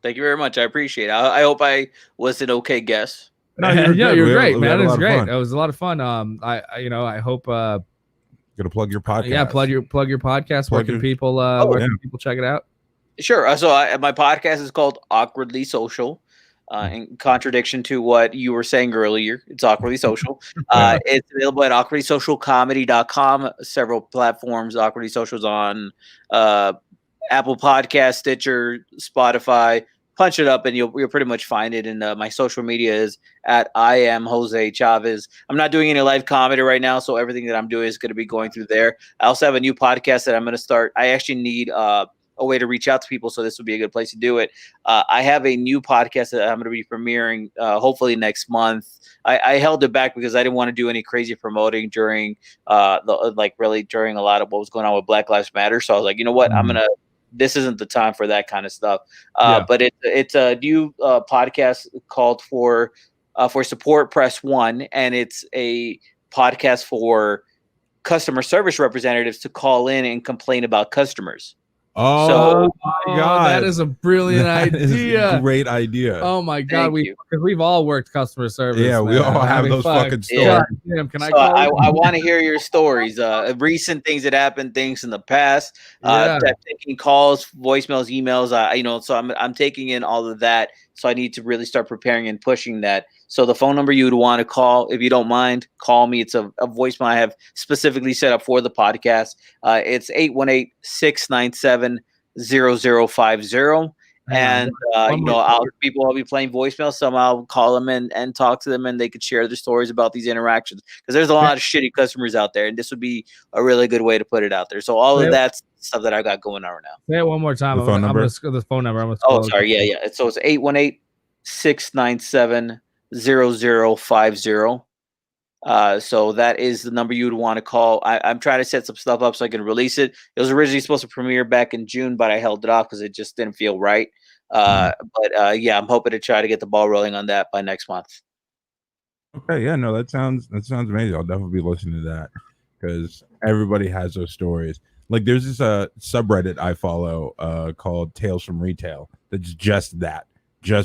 Thank you very much. I appreciate it. I hope I was an okay guest. No, you're great, man. It was great. It was a lot of fun. I hope Gonna plug your podcast. Yeah, plug your podcast. Where can people can people check it out? Sure. So my podcast is called Awkwardly Social. In contradiction to what you were saying earlier, it's Awkwardly Social. It's available at awkwardlysocialcomedy.com. Several platforms. Awkwardly Social's on Apple Podcast, Stitcher, Spotify. Punch it up and you'll pretty much find it. And my social media is at I am Jose Chavez. I'm not doing any live comedy right now, so everything that I'm doing is going to be going through there. I also have a new podcast that I'm going to start. I actually need a way to reach out to people, so this would be a good place to do it. I have a new podcast that I'm going to be premiering hopefully next month. I held it back because I didn't want to do any crazy promoting during during a lot of what was going on with Black Lives Matter. So I was like, you know what, this isn't the time for that kind of stuff. But it's a new podcast called for Support Press 1, and it's a podcast for customer service representatives to call in and complain about customers. Oh my God, that is a brilliant idea. Great idea. Oh my God, we've all worked customer service. Yeah, we all have those fucking stories. Yeah. Damn, can I want to hear your stories, recent things that happened, things in the past, taking calls, voicemails, emails. So I'm taking in all of that. So I need to really start preparing and pushing that. So the phone number you would want to call, if you don't mind, call me. It's a voicemail I have specifically set up for the podcast. It's 818-697-0050. And I'll be playing voicemail. Some I'll call them and talk to them, and they could share their stories about these interactions, because there's a lot of shitty customers out there, and this would be a really good way to put it out there. So all of that's stuff that I got going on right now. Say it one more time. The phone number. The phone number. Sorry. Yeah. So it's 818-697-0050. So that is the number you would want to call. I'm trying to set some stuff up so I can release it. It was originally supposed to premiere back in June, but I held it off because it just didn't feel right. I'm hoping to try to get the ball rolling on that by next month. Okay, yeah, no, that sounds amazing. I'll definitely be listening to that, because everybody has those stories. Like, there's this subreddit I follow called Tales from Retail. That's just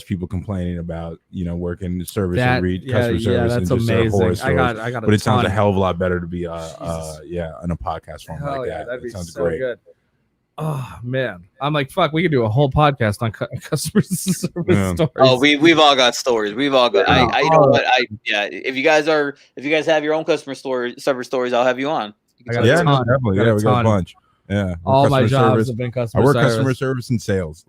people complaining about, working service customer service, and just amazing. Horror stories. I got but it sounds a hell of a lot better to be in a podcast form like that. That'd be sounds so great. good. Oh man, I'm like, fuck, we could do a whole podcast on customer service stories. Oh, we've all got stories. We've all got. If you guys have your own customer service stories, I'll have you on. Definitely. We got a bunch. Yeah, all my jobs have been customer service. I work customer service and sales.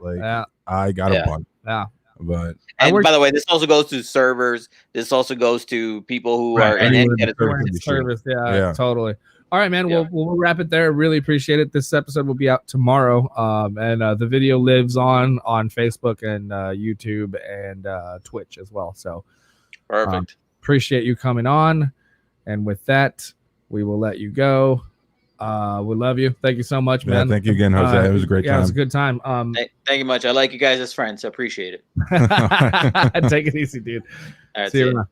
I got a bunch. Yeah. But by the way, this also goes to servers. This also goes to people who are in service. Yeah, totally. All right, man. Yeah. We'll wrap it there. Really appreciate it. This episode will be out tomorrow. And the video lives on Facebook and YouTube and Twitch as well. So perfect. Appreciate you coming on. And with that, we will let you go. We love you. Thank you so much, man. Thank you again, Jose. It was a great time. Yeah, it was a good time. Thank you much. I like you guys as friends. I appreciate it. Take it easy, dude. All right, see you around.